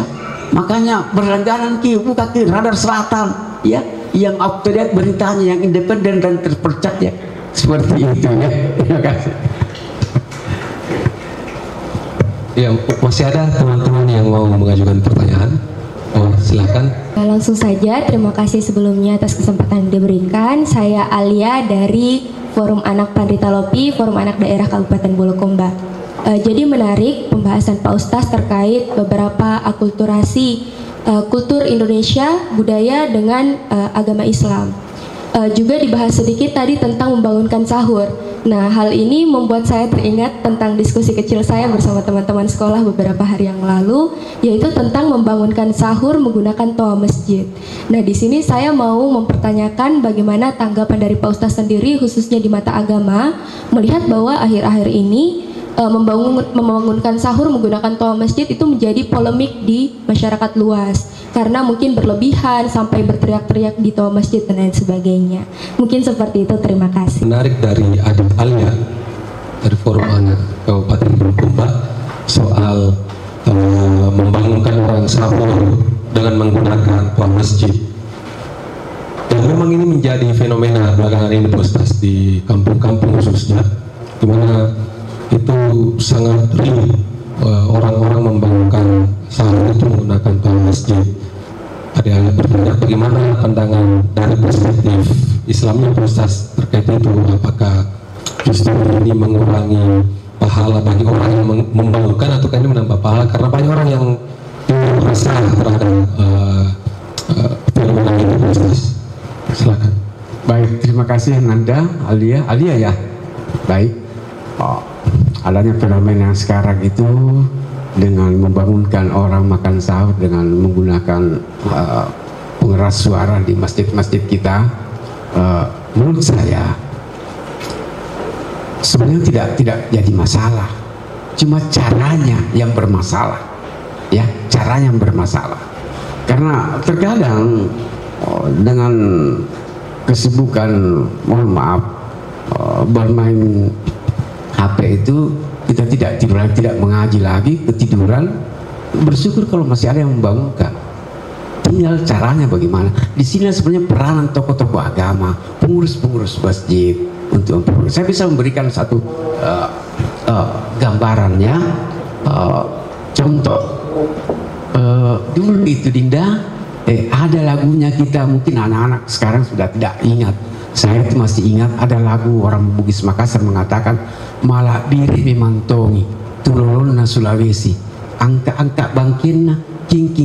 Makanya berlangganan buka radar selatan, ya, yang up to date beritanya, yang independen dan terpercaya, seperti itu, ya. Terima kasih. Ya, masih ada teman-teman yang mau mengajukan pertanyaan? Oh, silakan. Langsung saja, terima kasih sebelumnya atas kesempatan yang diberikan. Saya Alia dari Forum Anak Pandita Lopi, Forum Anak Daerah Kabupaten Bulukumba. Jadi menarik pembahasan Pak Ustaz terkait beberapa akulturasi kultur Indonesia, budaya dengan agama Islam. Juga dibahas sedikit tadi tentang membangunkan sahur. Nah, hal ini membuat saya teringat tentang diskusi kecil saya bersama teman-teman sekolah beberapa hari yang lalu, yaitu tentang membangunkan sahur menggunakan toa masjid. Nah, di sini saya mau mempertanyakan bagaimana tanggapan dari Pak Ustaz sendiri, khususnya di mata agama, melihat bahwa akhir-akhir ini membangunkan sahur menggunakan toa masjid itu menjadi polemik di masyarakat luas karena mungkin berlebihan sampai berteriak-teriak di toa masjid dan lain sebagainya. Mungkin seperti itu. Terima kasih. Menarik dari Adik Alia dari Forum Anak Kabupaten Bulukumba soal membangunkan orang sahur dengan menggunakan toa masjid. Dan memang ini menjadi fenomena belakangan ini, Pak Ustaz, di kampung-kampung khususnya, di mana itu sangat real, orang-orang membangunkan sahur itu menggunakan toa masjid. Ada bertanya bagaimana pandangan dari perspektif Islamnya, Pak Ustaz, terkait itu. Apakah justru ini mengurangi pahala bagi orang yang membangunkan, atau ini menambah pahala karena banyak orang yang merasa terhadap fenomena ini, Pak Ustaz? Silakan. Baik, terima kasih Nanda, Alia ya. Baik. Adanya fenomena yang sekarang itu dengan membangunkan orang makan sahur dengan menggunakan pengeras suara di masjid-masjid kita, menurut saya sebenarnya tidak jadi masalah, cuma caranya yang bermasalah, ya, caranya yang bermasalah. Karena terkadang dengan kesibukan, mohon maaf, bermain HP itu kita tidak mengaji lagi, ketiduran. Bersyukur kalau masih ada yang membangunkan. Tinggal caranya bagaimana. Di sini sebenarnya peranan tokoh-tokoh agama, pengurus-pengurus masjid untuk saya bisa memberikan satu gambarannya. Contoh, dulu itu Dinda, ada lagunya, kita mungkin anak-anak sekarang sudah tidak ingat. Saya itu masih ingat ada lagu orang Bugis Makassar mengatakan, malah biri memantongi tulolona Sulawesi, angka-angka bangkina king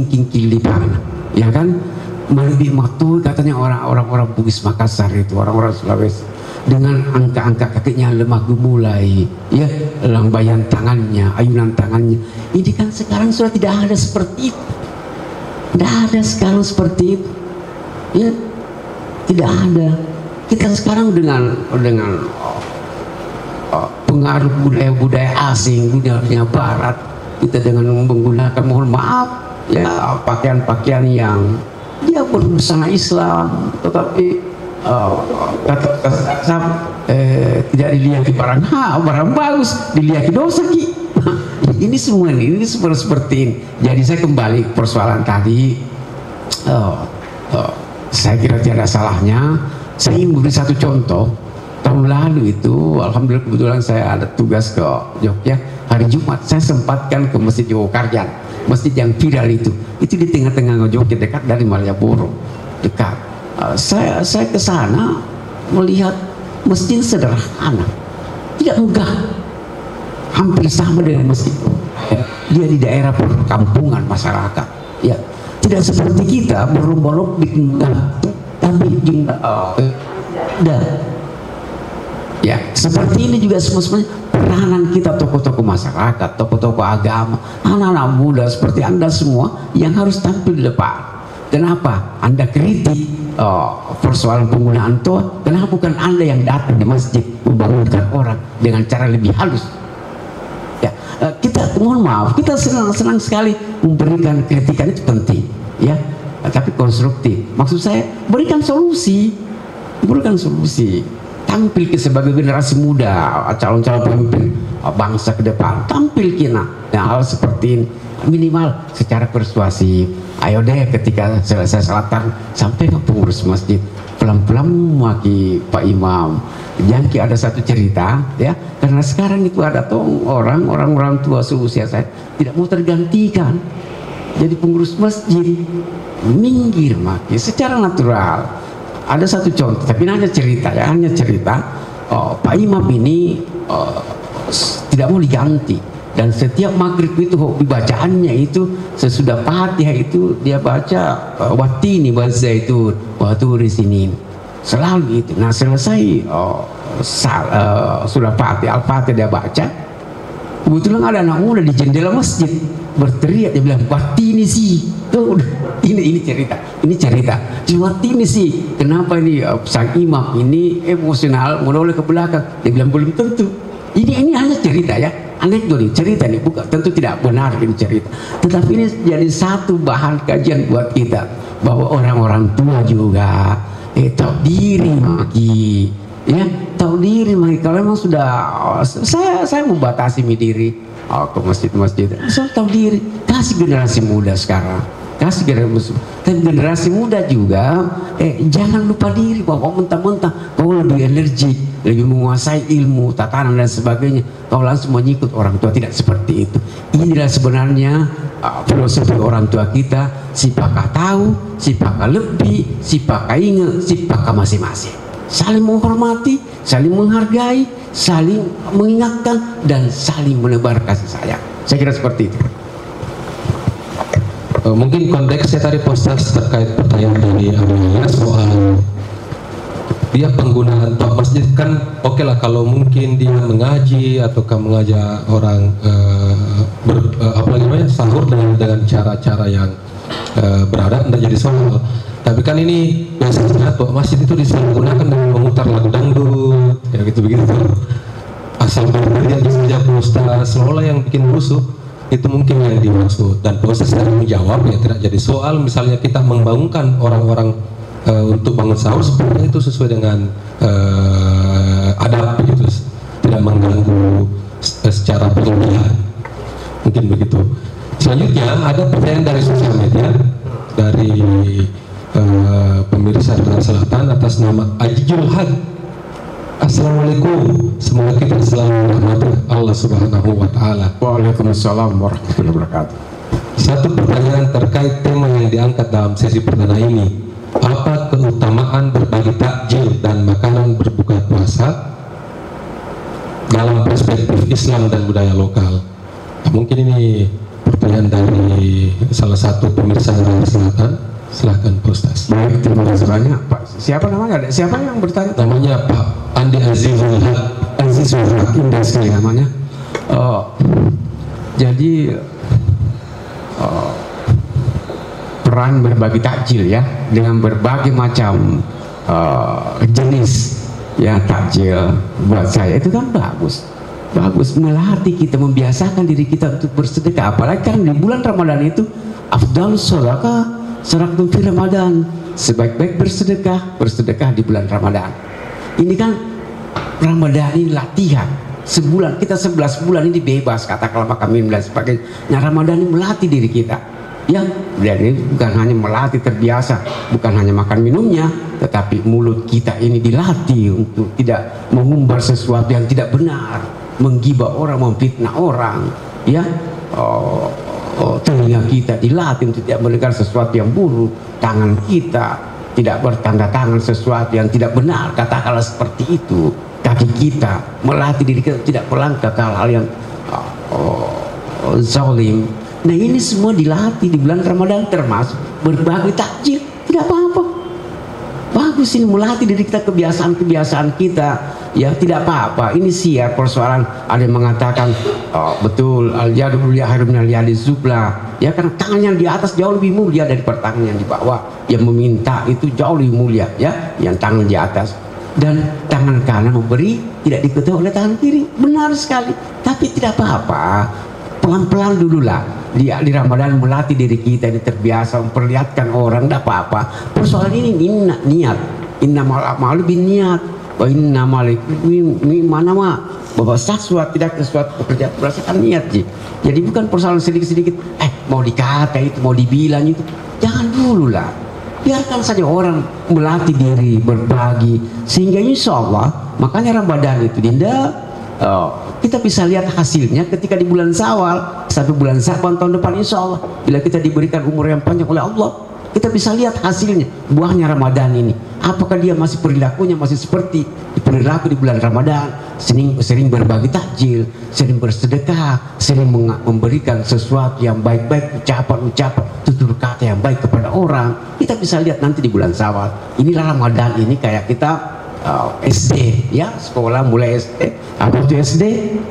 lipana, ya kan, lebih matul katanya orang Bugis Makassar itu, orang-orang Sulawesi, dengan angka-angka kakinya lemah gemulai, ya, lambayan tangannya, ayunan tangannya. Ini kan sekarang sudah tidak ada seperti itu, tidak ada sekarang seperti itu, ya, tidak ada. Kita sekarang dengan pengaruh budaya asing, budaya barat, kita dengan menggunakan, mohon maaf, ya, pakaian-pakaian yang dia berbusana Islam, tetapi tidak dilihat barang bagus, dilihat dosa ki. Ini semua ini seperti ini. Jadi saya kembali ke persoalan tadi, saya kira tidak ada salahnya. Saya ingin memberi satu contoh. Tahun lalu itu, alhamdulillah kebetulan saya ada tugas ke Jogja. hari Jumat saya sempatkan ke Masjid Jogokarjan, masjid yang viral itu di tengah-tengah Joget, dekat dari Malioboro, dekat. Saya ke sana melihat masjid sederhana, tidak megah, hampir sama dengan masjid. Dia di daerah perkampungan masyarakat, ya tidak seperti kita berlomba-lomba bikin tapi ya seperti ini juga semuanya peranan kita, tokoh-tokoh masyarakat, tokoh-tokoh agama, anak-anak muda seperti Anda semua yang harus tampil di depan. Kenapa Anda kritik persoalan penggunaan toa? Kenapa bukan Anda yang datang di masjid membangunkan orang dengan cara lebih halus? Ya, kita mohon maaf, kita senang sekali memberikan kritikan, itu penting, ya, tapi konstruktif. Maksud saya berikan solusi, tampil ke sebagai generasi muda, calon-calon pemimpin bangsa ke depan, tampil kina hal seperti ini, minimal secara persuasif. Ayo deh, ketika selesai salatan sampai ke pengurus masjid, pelan-pelan maki Pak Imam. Jangki ada satu cerita, ya, karena sekarang itu ada tuh orang tua seusia saya tidak mau tergantikan jadi pengurus masjid, minggir maki secara natural. Ada satu contoh, tapi hanya cerita, Pak Imam ini tidak mau diganti, dan setiap maghrib itu bacaannya itu sesudah Fatihah itu dia baca watini bahasa itu waktu di sini selalu itu. Nah selesai surah Fatihah, Al-Fatihah dia baca, kebetulan ada anak muda di jendela masjid berteriak, dia bilang watini sih. Tuh, ini cerita. Watini sih. Kenapa ini sang imam ini emosional menoleh ke belakang? Dia bilang belum tentu. Ini hanya cerita, ya. Anekdot ini, cerita nih, bukan tentu tidak benar ini cerita, tetapi ini jadi satu bahan kajian buat kita bahwa orang-orang tua juga tahu diri maki, ya, tahu diri maki. Kalau memang sudah saya membatasi diri ke masjid-masjid, saya tahu diri, kasih generasi muda sekarang, tapi generasi muda juga jangan lupa diri bahwa mentang-mentang kau lebih energi, lebih menguasai ilmu, tatanan dan sebagainya, kau langsung mengikut orang tua. Tidak seperti itu. Inilah sebenarnya filosofi orang tua kita, sipaka tahu, sipaka lebih, sipaka ingat, sipaka masing-masing. Saling menghormati, saling menghargai, saling mengingatkan, dan saling menebar kasih sayang. Saya kira seperti itu. Mungkin konteksnya tadi Postas terkait pertanyaan dari Amelia soal dia penggunaan toa masjid, kan oke lah kalau mungkin dia mengaji ataukah mengajak orang sahur dengan cara-cara yang beradab, tidak jadi soal. Tapi kan ini biasanya toa masjid itu disalahgunakan dengan memutar lagu dangdut, ya begitu. Asal dia saja Postas seolah yang bikin rusuh, itu mungkin yang dimaksud. Dan Postas sedang menjawab, ya tidak jadi soal. Misalnya kita membangunkan orang-orang untuk bangun sahur, sebenarnya itu sesuai dengan adab begitu, tidak mengganggu secara berlebihan, mungkin begitu. Selanjutnya ada pertanyaan dari sosial media dari pemirsa Jakarta Selatan atas nama Ajijul Haq. Assalamualaikum, semoga kita selalu dirahmati Allah Subhanahu wa Ta'ala. Waalaikumsalam warahmatullahi wabarakatuh. Satu pertanyaan terkait tema yang diangkat dalam sesi perdana ini. Apa keutamaan berbagi takjil dan makanan berbuka puasa dalam perspektif Islam dan budaya lokal? Nah, mungkin ini pertanyaan dari salah satu pemirsa dari Selatan. Silahkan Postas. Baik, terima kasih banyak Pak. Siapa namanya? Siapa yang bertanya? Namanya Pak Andi Azizul Haq. Azizul Haq, indah sekali namanya. Jadi peran berbagi takjil, ya, dengan berbagai macam jenis, ya, takjil buat saya itu kan bagus melatih kita, membiasakan diri kita untuk bersedekah. Apalagi kan di bulan Ramadan itu afdalus shadaqah sadaqatun fi Ramadan, sebaik-baik bersedekah di bulan Ramadan. Ini kan Ramadan ini latihan sebulan, kita 11 bulan ini bebas katakanlah makan minum dan sebagainya. Nah, Ramadan ini melatih diri kita, ya, dan ini bukan hanya melatih terbiasa, bukan hanya makan minumnya, tetapi mulut kita ini dilatih untuk tidak mengumbar sesuatu yang tidak benar, menggibah orang, memfitnah orang, ya. Telinga kita dilatih untuk tidak mendengar sesuatu yang buruk, tangan kita tidak bertanda tangan sesuatu yang tidak benar, katakanlah seperti itu. Kaki kita melatih diri kita tidak melangkah ke hal-hal yang zalim. Nah, ini semua dilatih di bulan Ramadan, termasuk berbagi takjil. Tidak apa-apa, bagus ini melatih diri kita, kebiasaan-kebiasaan kita, ya tidak apa-apa. Ini siar persoalan. Ada yang mengatakan betul al-yadu mulia khairum minal yadi zubla, ya, karena tangan yang di atas jauh lebih mulia daripada tangan yang di bawah. Yang meminta itu jauh lebih mulia, ya, yang tangan di atas. Dan tangan kanan memberi tidak diketahui oleh tangan kiri, benar sekali. Tapi tidak apa-apa, pelan-pelan dululah. Di Ramadan melatih diri kita ini terbiasa memperlihatkan orang, tidak apa-apa. Persoalan ini niat. Innamal a'malu binniyat wa innamal mana bahwa sesuatu tidak sesuatu pekerjaan berdasarkan niat sih. Jadi bukan persoalan sedikit-sedikit mau dikata itu, mau dibilang itu. Jangan dulu lah. Biarkan saja orang melatih diri, berbagi, sehingga insya Allah, makanya Ramadan itu Dinda, kita bisa lihat hasilnya ketika di bulan Syawal, 1 bulan Syawal tahun depan insya Allah, bila kita diberikan umur yang panjang oleh Allah, kita bisa lihat hasilnya, buahnya Ramadan ini. Apakah dia masih perilakunya masih seperti perilaku di bulan Ramadan, sering berbagi takjil, sering bersedekah, sering memberikan sesuatu yang baik-baik, ucapan-ucapan, tutur kata yang baik kepada orang. Kita bisa lihat nanti di bulan Syawal. Inilah Ramadan ini kayak kita SD, ya, sekolah mulai SD. Apa itu SD?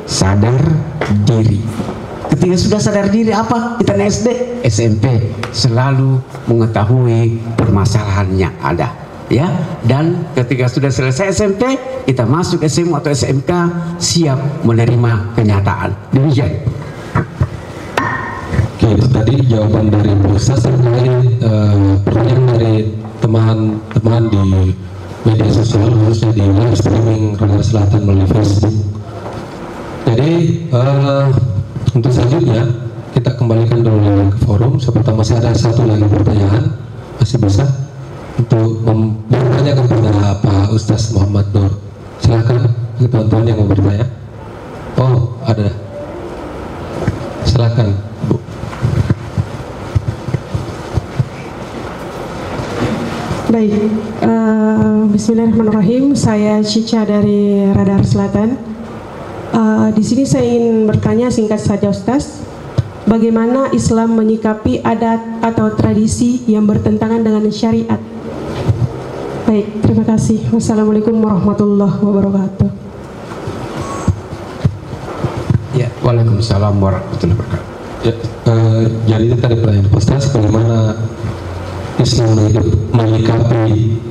Sadar diri. Ketika sudah sadar diri, apa kita naik SD? SMP, selalu mengetahui permasalahannya ada, ya. Dan ketika sudah selesai SMP, kita masuk SMA atau SMK, siap menerima kenyataan. Demikian. Oke, itu tadi jawaban dari Bu Ustaz terkait pertanyaan dari teman-teman di media sosial, khususnya di live streaming Radar Selatan melalui Facebook. Jadi untuk selanjutnya kita kembalikan dulu ke forum. Seperti masih ada satu lagi pertanyaan, masih bisa untuk bertanya kepada Pak Ustaz Muhammad Nur. Silakan teman-teman yang mau bertanya. Oh, ada. Silakan, Bu. Baik, bismillahirrahmanirrahim. Saya Cica dari Radar Selatan. Di sini saya ingin bertanya singkat saja, Ustaz. Bagaimana Islam menyikapi adat atau tradisi yang bertentangan dengan syariat? Baik, terima kasih. Wassalamualaikum warahmatullahi wabarakatuh. Ya, waalaikumsalam warahmatullahi wabarakatuh. Ya, jadi itu tadi pertanyaan Pak Ustaz, bagaimana Islam menyikapi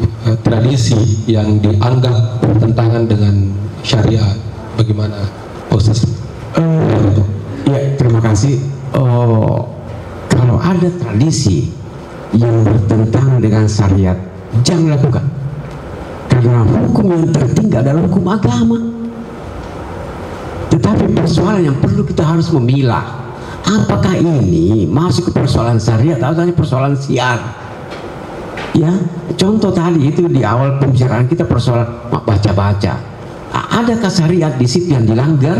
tradisi yang dianggap bertentangan dengan syariat? Bagaimana Pak Ustaz? Ya, terima kasih. Kalau ada tradisi yang bertentangan dengan syariat, jangan lakukan. Karena hukum yang tertinggi adalah hukum agama. Tetapi persoalan yang perlu kita harus memilah, apakah ini masuk ke persoalan syariat atau hanya persoalan syiar? Ya, contoh tadi itu di awal pembicaraan kita persoalan baca-baca. Adakah syariat di situ yang dilanggar?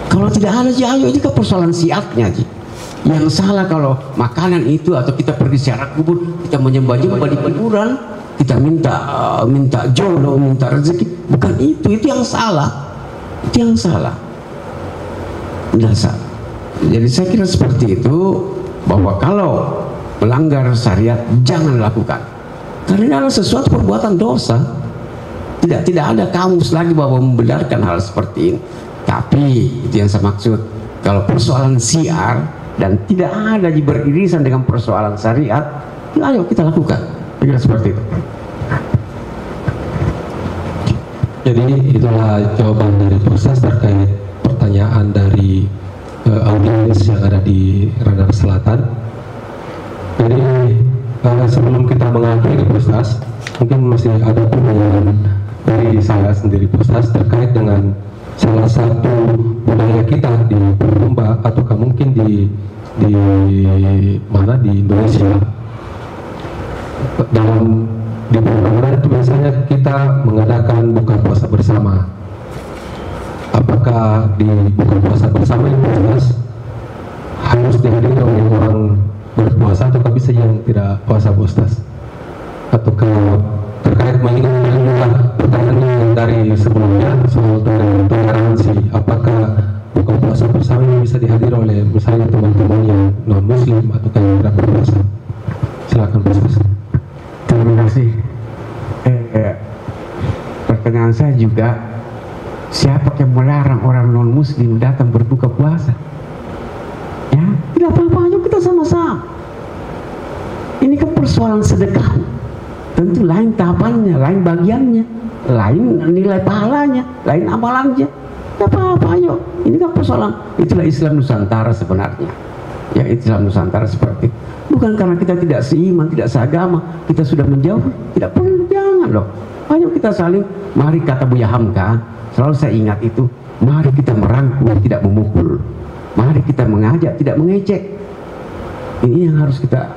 Kalau tidak ada, ya ayo, ini ke persoalan syiatnya. Yang salah kalau makanan itu atau kita pergi ziarah kubur, kita menyembah-nyembah di kuburan, kita minta jodoh, minta rezeki, bukan itu yang salah. Itu yang salah. Tidak salah. Jadi saya kira seperti itu, bahwa kalau melanggar syariat jangan lakukan. Karena ini adalah sesuatu perbuatan dosa. Tidak ada kamus lagi bahwa membenarkan hal seperti ini. Tapi itu yang saya maksud, kalau persoalan syiar dan tidak ada beririsan dengan persoalan syariat, ayo kita lakukan. Kira seperti itu. Jadi itulah jawaban dari Pak Ustaz terkait pertanyaan dari audiens yang ada di Radar Selatan. Jadi sebelum kita mengakhiri Pak Ustaz, mungkin masih ada pertanyaan dari saya sendiri Pak Ustaz terkait dengan salah satu budaya kita di Purbalingga ataukah mungkin di mana di Indonesia. Dalam di bulan Ramadan itu biasanya kita mengadakan buka puasa bersama. apakah di buka puasa bersama yang jelas harus dihadiri oleh orang berpuasa atau bisa yang tidak puasa, Bu Ustaz? Atau terkait mengingat pertanyaan yang dari sebelumnya soal toleransi, apakah buka puasa bersama ini bisa dihadiri oleh misalnya teman-teman yang non muslim atau yang tidak berpuasa? Silakan, Bu Ustaz. Terima kasih. Pertanyaan saya juga, siapa yang melarang orang non muslim datang berbuka puasa? Ya, tidak apa-apa, ayo kita sama-sama. Ini kan persoalan sedekah. Tentu lain tahapannya, lain bagiannya, lain nilai pahalanya, lain amalannya. Tidak apa-apa, ayo. Ini kan persoalan, itulah Islam Nusantara sebenarnya. Ya, Islam Nusantara seperti itu. Bukan karena kita tidak seiman, tidak seagama, kita sudah menjauh. Tidak perlu, jangan loh. Ayo kita saling, mari kata Buya Hamka, selalu saya ingat itu, mari kita merangkul, tidak memukul. Mari kita mengajak, tidak mengejek. Ini yang harus kita,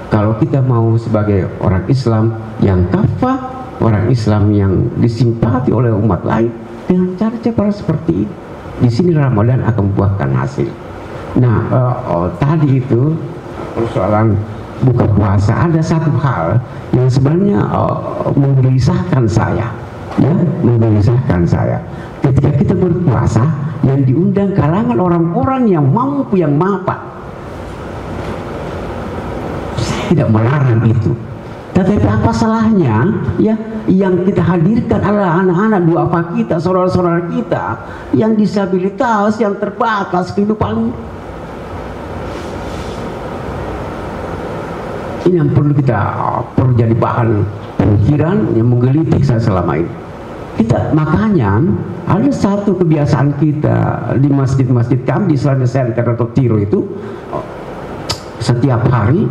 kalau kita mau sebagai orang Islam yang kafah, orang Islam yang disimpati oleh umat lain, dengan cara-cara seperti ini, di sini Ramadan akan membuahkan hasil. Nah, tadi itu persoalan buka puasa, ada satu hal yang sebenarnya menggelisahkan saya, ya, menggelisahkan saya. Ketika kita berpuasa, yang diundang kalangan orang-orang yang mampu, yang mapan. Saya tidak melarang itu, tetapi apa salahnya, ya, yang kita hadirkan adalah anak-anak duafa kita, saudara-saudara kita yang disabilitas, yang terbatas kehidupan. Ini yang perlu jadi bahan pemikiran yang menggelitik saya selama ini. Makanya ada satu kebiasaan kita di masjid-masjid kami di Islamic Center atau Tiro itu, setiap hari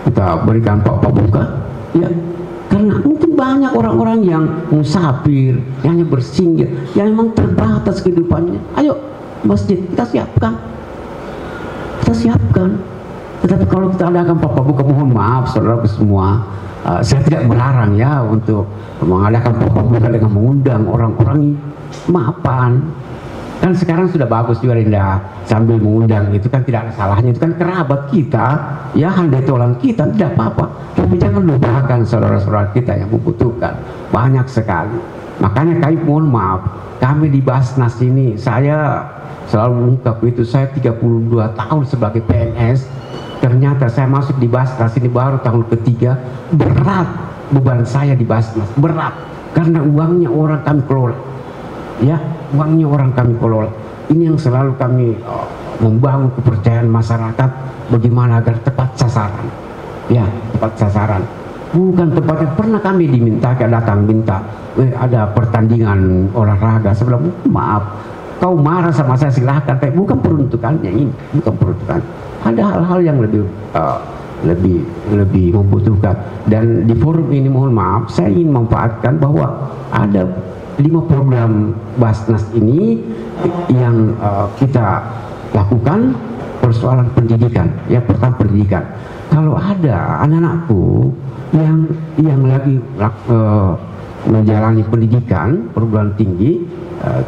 kita berikan pak buka, ya, karena mungkin banyak orang-orang yang musafir, yang hanya bersinggah, yang memang terbatas kehidupannya. Ayo masjid kita siapkan. Tetapi kalau kita adakan papa buka, mohon maaf saudara semua, saya tidak melarang ya untuk mengadakan papa buka dengan mengundang orang-orang mapan. Kan sekarang sudah bagus juga Linda, sambil mengundang itu kan tidak ada salahnya, itu kan kerabat kita, ya, handai tolang kita, tidak apa-apa. Tapi jangan lupakan saudara-saudara kita yang membutuhkan, banyak sekali. Makanya kami mohon maaf, kami di Basnas ini, saya selalu mengungkap itu, saya 32 tahun sebagai PNS. Ternyata saya masuk di Basnas ini baru tahun ketiga, berat beban saya di Basnas, berat karena uangnya orang kami kelola, ya, uangnya orang kami kelola. Ini yang selalu kami membangun kepercayaan masyarakat, bagaimana agar tepat sasaran, ya, tepat sasaran. Bukan tempatnya pernah kami diminta, datang minta, ada pertandingan olahraga, sebelah maaf, kau marah sama saya silahkan, tapi bukan peruntukannya ini, bukan peruntukan. Ada hal-hal yang lebih membutuhkan. Dan di forum ini mohon maaf, saya ingin memanfaatkan bahwa ada 5 program Basnas ini yang kita lakukan persoalan pendidikan. Ya, pertama pendidikan. Kalau ada anak-anakku yang lagi menjalani pendidikan perguruan tinggi,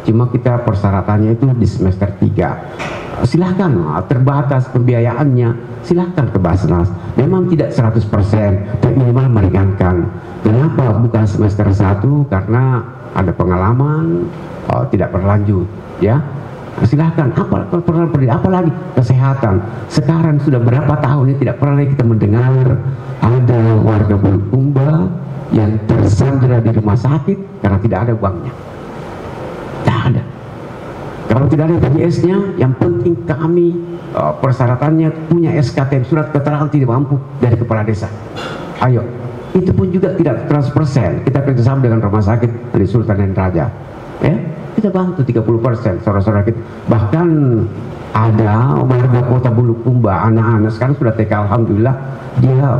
cuma kita persyaratannya itu di semester 3. Silahkan, terbatas pembiayaannya, silahkan ke Basnas. Memang tidak 100%, tapi minimal meringankan. Kenapa bukan semester 1? Karena ada pengalaman, tidak berlanjut, ya. Silahkan, apalagi kesehatan. Sekarang sudah berapa tahun ini tidak pernah kita mendengar ada warga Bulukumba yang tersandera di rumah sakit karena tidak ada uangnya. Tidak ada. Kalau tidak ada BPJS-nya, yang penting kami persyaratannya punya SKT, surat keterangan tidak mampu dari kepala desa. Ayo, itu pun juga tidak 100%. Kita kerjasama dengan rumah sakit dari Sultan dan Raja, ya, kita bantu 30% saudara-saudara kita. Bahkan ada warga kota Bulukumba, anak-anak sekarang sudah TK, alhamdulillah, dia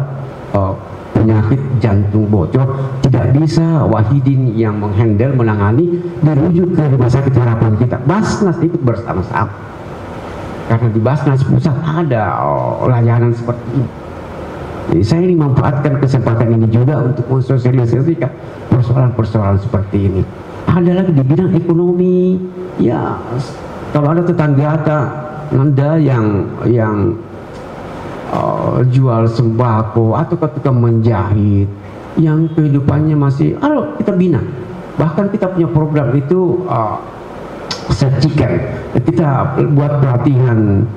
penyakit jantung bocor, tidak bisa Wahidin yang menghandle, menangani, dirujuk ke rumah sakit harapan kita. Basnas ikut bersama-sama, karena di Basnas pusat ada layanan seperti ini. Jadi saya ingin memanfaatkan kesempatan ini juga untuk mensosialisasikan persoalan-persoalan seperti ini. ada lagi di bidang ekonomi. Ya, kalau ada tetangga Anda yang jual sembako atau ketika menjahit, yang kehidupannya masih, ayo kita bina. Bahkan kita punya program itu sajikan, kita buat pelatihan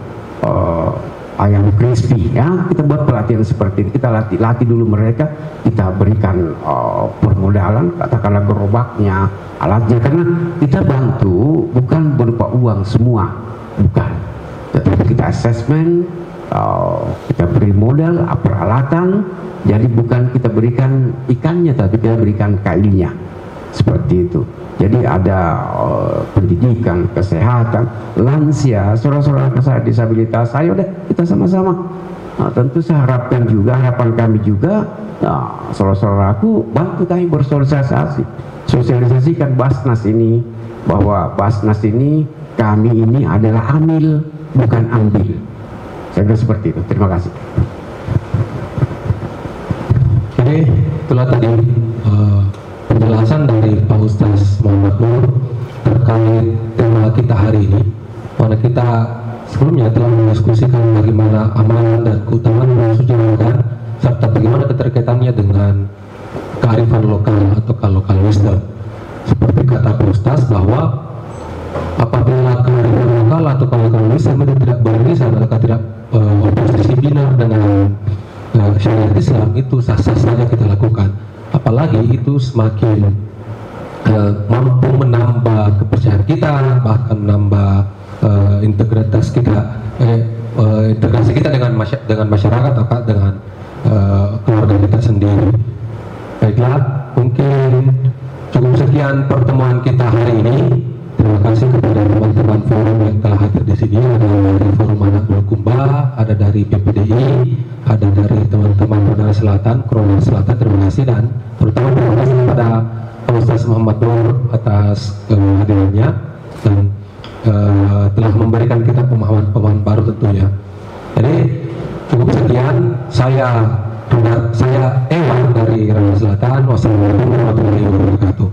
ayam crispy, ya, kita buat pelatihan seperti ini. Kita latih dulu mereka, kita berikan permodalan, katakanlah gerobaknya, alatnya, karena kita bantu bukan berupa uang semua, bukan, tetapi kita assessment, kita beri modal, peralatan. Jadi bukan kita berikan ikannya, tapi kita berikan kailnya, seperti itu. Jadi ada pendidikan, kesehatan, lansia, saudara-saudara disabilitas. Ayo deh kita sama-sama. Nah, tentu saya harapkan juga, harapan kami juga, saudara-saudaraku, bantu kami bersosialisasi, sosialisasikan Basnas ini, bahwa Basnas ini, kami ini adalah amil, bukan ambil. Saya kira seperti itu. Terima kasih. Oke, itulah tadi penjelasan dari Pak Ustaz Muhammad Nur terkait tema kita hari ini. Mana kita sebelumnya telah mendiskusikan bagaimana amalan dan keutamaan bulan suci Ramadan, serta bagaimana keterkaitannya dengan kearifan lokal atau local wisdom. Seperti kata Pak Ustaz bahwa apabila kearifan lokal atau local wisdom itu tidak beririsan atau tidak oposisi binar dengan syariat Islam, itu sah-sah saja kita lakukan. Apalagi itu semakin mampu menambah kepercayaan kita, bahkan menambah integritas kita, integrasi kita dengan masyarakat atau dengan keluarga kita sendiri. Baiklah, mungkin cukup sekian pertemuan kita hari ini. Terima kasih kepada teman-teman forum yang telah hadir di sini. Ada dari Forum Anak Bulukumba, ada dari PPDI, ada dari teman-teman Ronda Selatan, Krono Selatan. Terima kasih, dan terutama terima kasih kepada Pak Ustaz Muhammad Nur atas kehadirannya dan telah memberikan kita pemahaman baru tentunya. Jadi cukup sekian, saya Ewan dari Ronda Selatan. Wassalamualaikum warahmatullahi wabarakatuh.